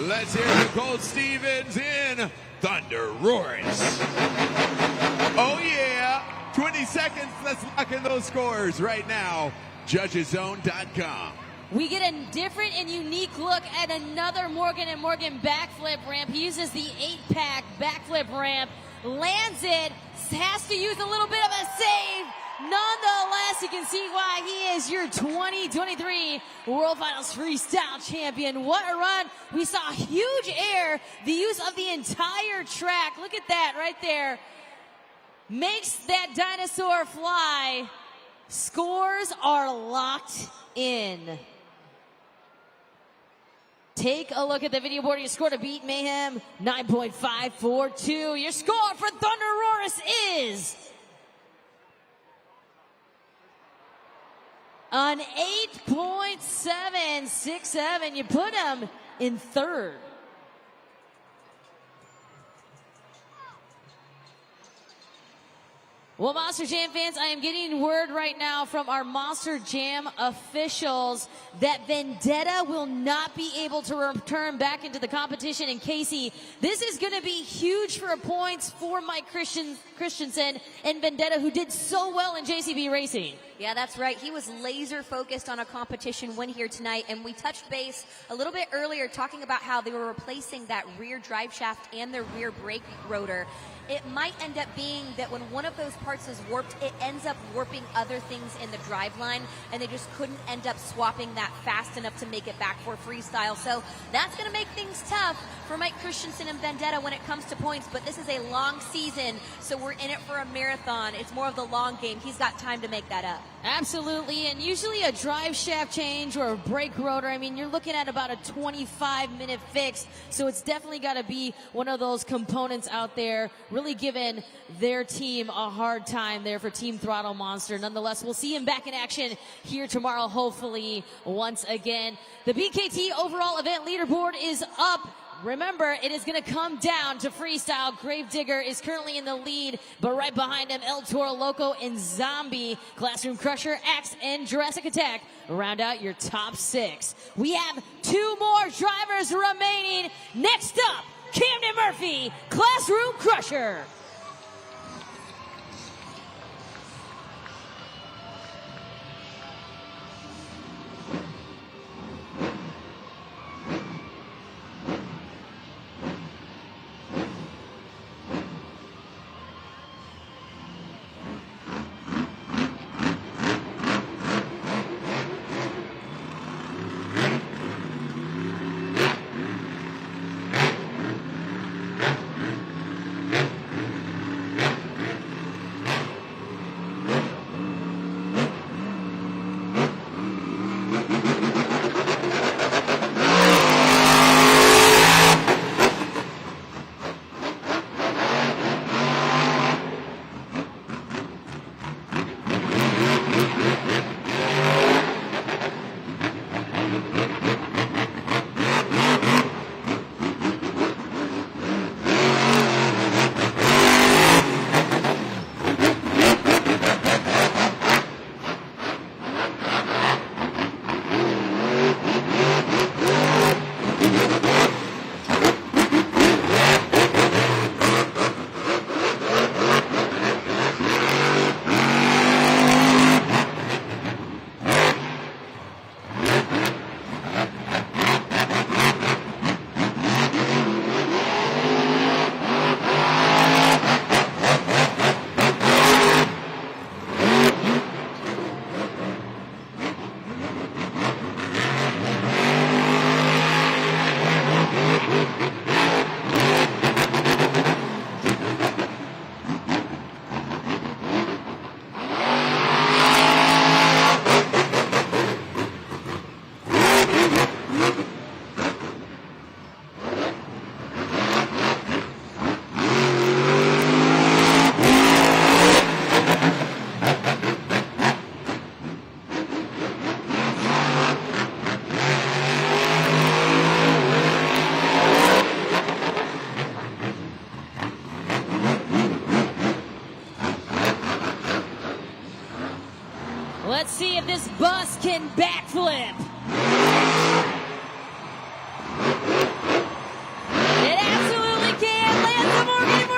Let's hear from Colt Stevens in Thunderoris. Oh yeah, 20 seconds, let's lock in those scores right now. JudgesZone.com. We get a different and unique look at another Morgan & Morgan backflip ramp. He uses the 8-pack backflip ramp, lands it, has to use a little bit of a save. Nonetheless, you can see why he is your 2023 World Finals Freestyle Champion. What a run. We saw huge air, the use of the entire track. Look at that right there. Makes that dinosaur fly. Scores are locked in. Take a look at the video board. Your score to beat Mayhem, 9.542. Your score for Thunderoris is an 8.767. You put him in third. Well, Monster Jam fans, I am getting word right now from our Monster Jam officials that Vendetta will not be able to return back into the competition. And Casey, this is going to be huge for points for Mike Christensen and Vendetta, who did so well in JCB Racing. Yeah, that's right. He was laser focused on a competition win here tonight, and we touched base a little bit earlier talking about how they were replacing that rear drive shaft and the rear brake rotor. It might end up being that when one of those parts is warped, it ends up warping other things in the driveline, and they just couldn't end up swapping that fast enough to make it back for Freestyle. So that's going to make things tough for Mike Christensen and Vendetta when it comes to points, but this is a long season, so we're in it for a marathon. It's more of the long game. He's got time to make that up. Absolutely, and usually a drive shaft change or a brake rotor, I mean, you're looking at about a 25-minute fix, so it's definitely got to be one of those components out there, really giving their team a hard time there for Team Throttle Monster. Nonetheless, we'll see him back in action here tomorrow, hopefully, once again. The BKT overall event leaderboard is up. Remember, it is going to come down to freestyle. Gravedigger is currently in the lead, but right behind him, El Toro Loco and Zombie, Classroom Crusher, Axe, and Jurassic Attack round out your top 6. We have 2 more drivers remaining. Next up, Camden Murphy, Classroom Crusher. Let's see if this bus can backflip. It absolutely can. Lands the Morgan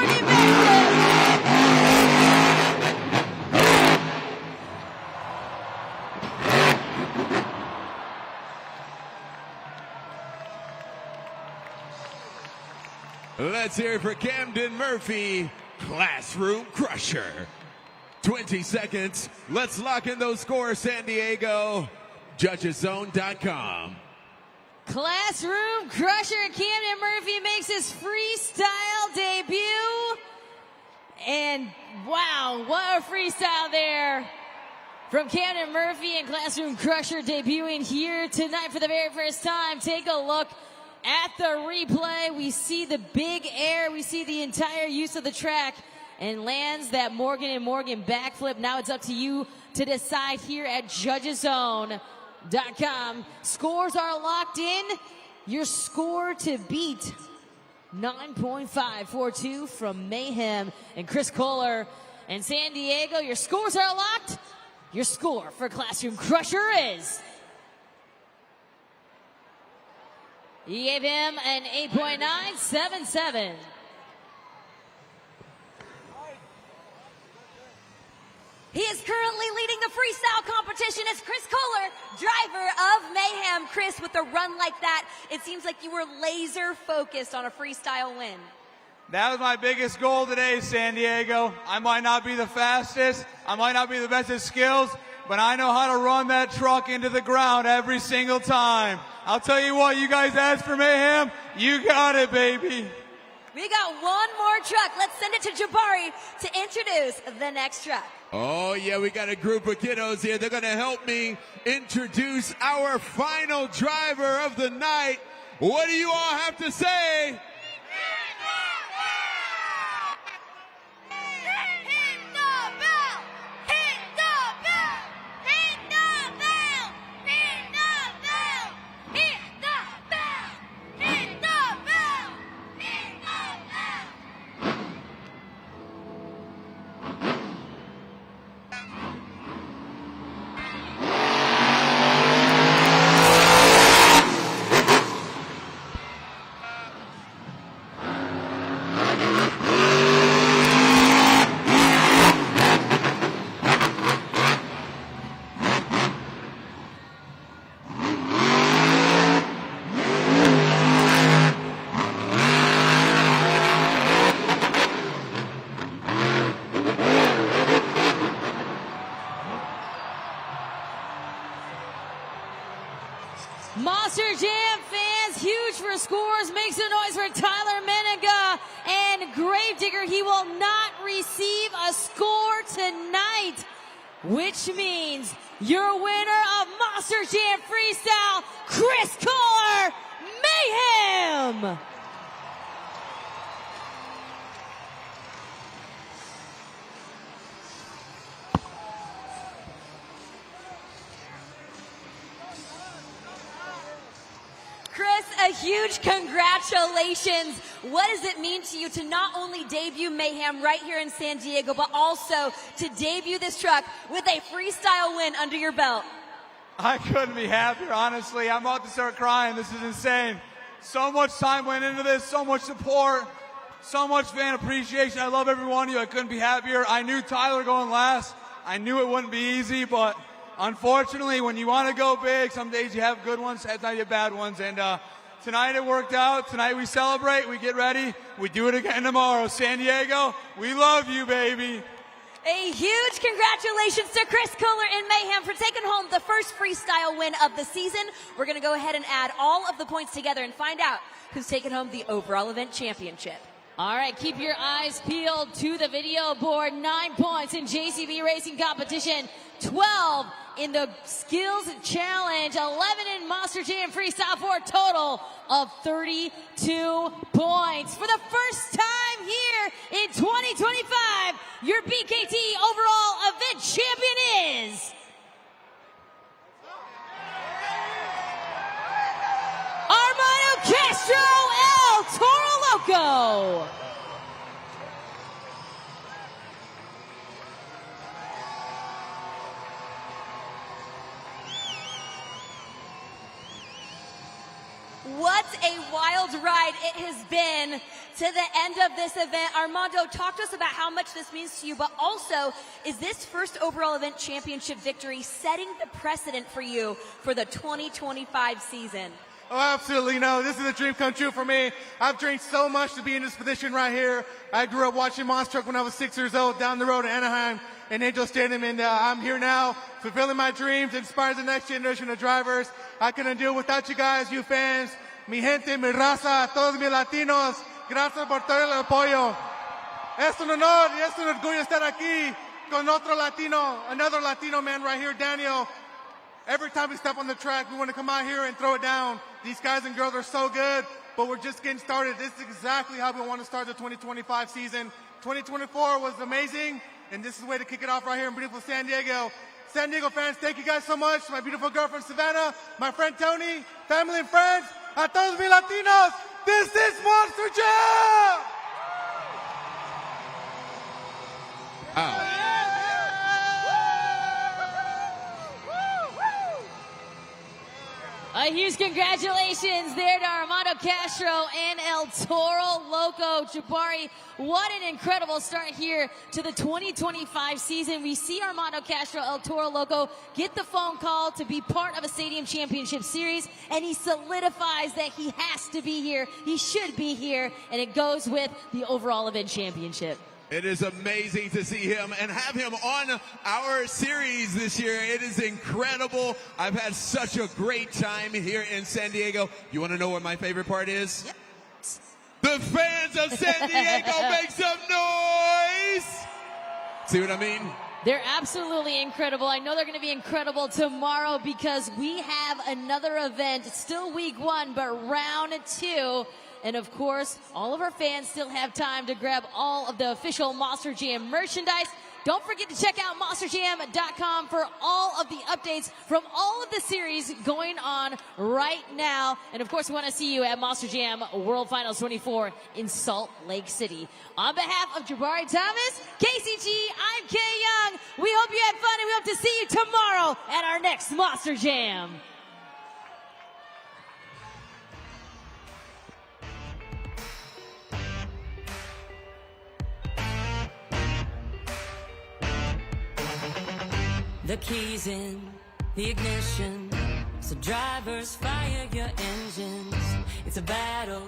backflip. Let's hear it for Camden Murphy, Classroom Crusher. 20 seconds. Let's lock in those scores, San Diego. Judgeszone.com. Classroom Crusher Camden Murphy makes his freestyle debut. And wow, what a freestyle there from Camden Murphy and Classroom Crusher debuting here tonight for the very first time. Take a look at the replay. We see the big air. We see the entire use of the track. And lands that Morgan & Morgan backflip. Now it's up to you to decide here at Judgeszone.com. Scores are locked in. Your score to beat, 9.542 from Mayhem and Chris Kohler. And San Diego, your scores are locked. Your score for Classroom Crusher is... You gave him an 8.977. He is currently leading the freestyle competition as Chris Kohler, driver of Mayhem. Chris, with a run like that, it seems like you were laser focused on a freestyle win. That was my biggest goal today, San Diego. I might not be the fastest, I might not be the best at skills, but I know how to run that truck into the ground every single time. I'll tell you what, you guys asked for Mayhem, you got it, baby. We got one more truck. Let's send it to Jabari to introduce the next truck. Oh, yeah, we got a group of kiddos here. They're going to help me introduce our final driver of the night. What do you all have to say? Monster Jam fans, huge for scores, makes a noise for Tyler Menega and Gravedigger. He will not receive a score tonight, which means your winner of Monster Jam Freestyle, Chris Kohler, Mayhem. Chris, a huge congratulations. What does it mean to you to not only debut Mayhem right here in San Diego, but also to debut this truck with a freestyle win under your belt? I couldn't be happier, honestly. I'm about to start crying. This is insane. So much time went into this, so much support, so much fan appreciation. I love every one of you. I couldn't be happier. I knew Tyler going last. I knew it wouldn't be easy, but unfortunately, when you want to go big, some days you have good ones, sometimes you have bad ones. And tonight it worked out. Tonight we celebrate, we get ready, we do it again tomorrow. San Diego, we love you, baby. A huge congratulations to Chris Kohler and Mayhem for taking home the first freestyle win of the season. We're going to go ahead and add all of the points together and find out who's taking home the overall event championship. All right, keep your eyes peeled to the video board. 9 points in JCB Racing Competition, 12 in the Skills Challenge, 11 in Monster Jam Freestyle for a total of 32 points. For the first time here in 2025, your BKT overall event champion is Armando Castro, El Toro Loco. What a wild ride it has been to the end of this event. Armando, talk to us about how much this means to you, but also, is this first overall event championship victory setting the precedent for you for the 2025 season? Oh, absolutely. No, this is a dream come true for me. I've trained so much to be in this position right here. I grew up watching Monster Truck when I was 6 years old down the road in Anaheim in Angel Stadium, and I'm here now fulfilling my dreams, inspires the next generation of drivers. I couldn't do it without you guys, you fans, mi gente, mi raza, todos mis latinos. Gracias por todo el apoyo. Es un honor y es un orgullo estar aquí con otro Latino, another Latino man right here, Daniel. Every time we step on the track, we want to come out here and throw it down. These guys and girls are so good, but we're just getting started. This is exactly how we want to start the 2025 season. 2024 was amazing, and this is the way to kick it off right here in beautiful San Diego. San Diego fans, thank you guys so much. My beautiful girl from Savannah, my friend Tony, family and friends, a todos mis Latinos, this is Monster Jam! A huge congratulations there to Armando Castro and El Toro Loco. Jabari, what an incredible start here to the 2025 season. We see Armando Castro, El Toro Loco get the phone call to be part of a Stadium Championship Series, and he solidifies that he has to be here. He should be here, and it goes with the overall event championship. It is amazing to see him and have him on our series this year. It is incredible. I've had such a great time here in San Diego. You want to know what my favorite part is? Yep. The fans of San Diego make some noise. See what I mean? They're absolutely incredible. I know they're going to be incredible tomorrow because we have another event, still week 1, but round 2. And of course, all of our fans still have time to grab all of the official Monster Jam merchandise. Don't forget to check out MonsterJam.com for all of the updates from all of the series going on right now. And of course, we want to see you at Monster Jam World Finals 24 in Salt Lake City. On behalf of Jabari Thomas, KCG, I'm Kay Young. We hope you had fun and we hope to see you tomorrow at our next Monster Jam. The keys in the ignition, so drivers fire your engines. It's a battle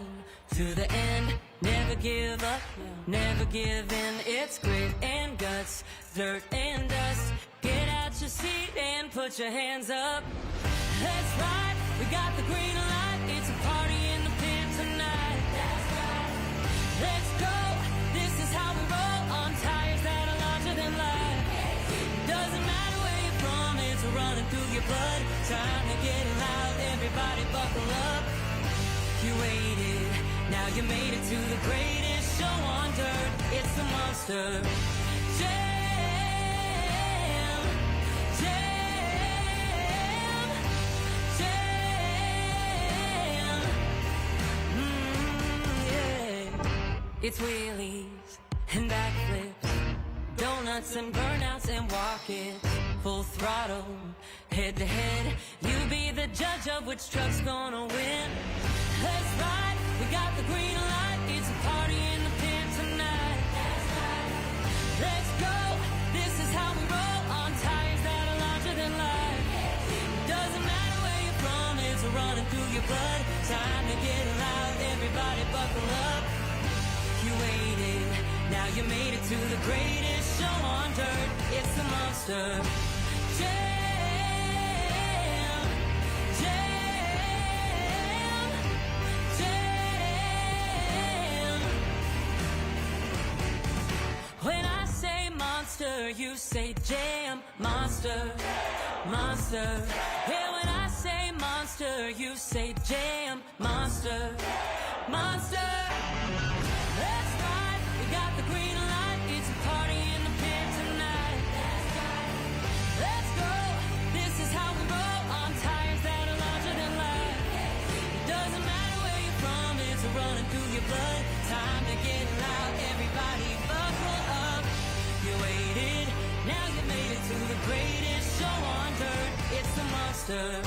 to the end, never give up, never give in. It's grit and guts, dirt and dust. Get out your seat and put your hands up. That's right, we got the green light. It's a party in the pit tonight. That's right, let's go. This is how we roll on tires that are larger than life. Doesn't matter where you're from, it's running through your blood. Time to get loud, everybody buckle up. You waited, now you made it to the greatest show on dirt. It's the Monster Jam, Jam, Jam. Yeah. It's wheelies and backflips, donuts and burnouts and walk-ins, full throttle, head to head. You be the judge of which truck's gonna win. That's right, we got the green light. It's a party in the pit tonight. That's right, let's go. This is how we roll on tires that are larger than life. Doesn't matter where you're from, it's running through your blood. Time to get loud, everybody buckle up. You waited, now you made it to the greatest show on dirt. It's the Monster Jam, Jam, Jam. When I say monster, you say jam. Monster, monster. Yeah, when I say monster, you say jam. Monster, monster. That's right, we got the green light. It's a party in the pit tonight. That's right, let's go. This is how we roll on tires that are larger than life. It doesn't matter where you're from, it's running through your blood. Time to get loud, everybody buckle up. You waited, now you made it to the greatest show on dirt. It's the Monster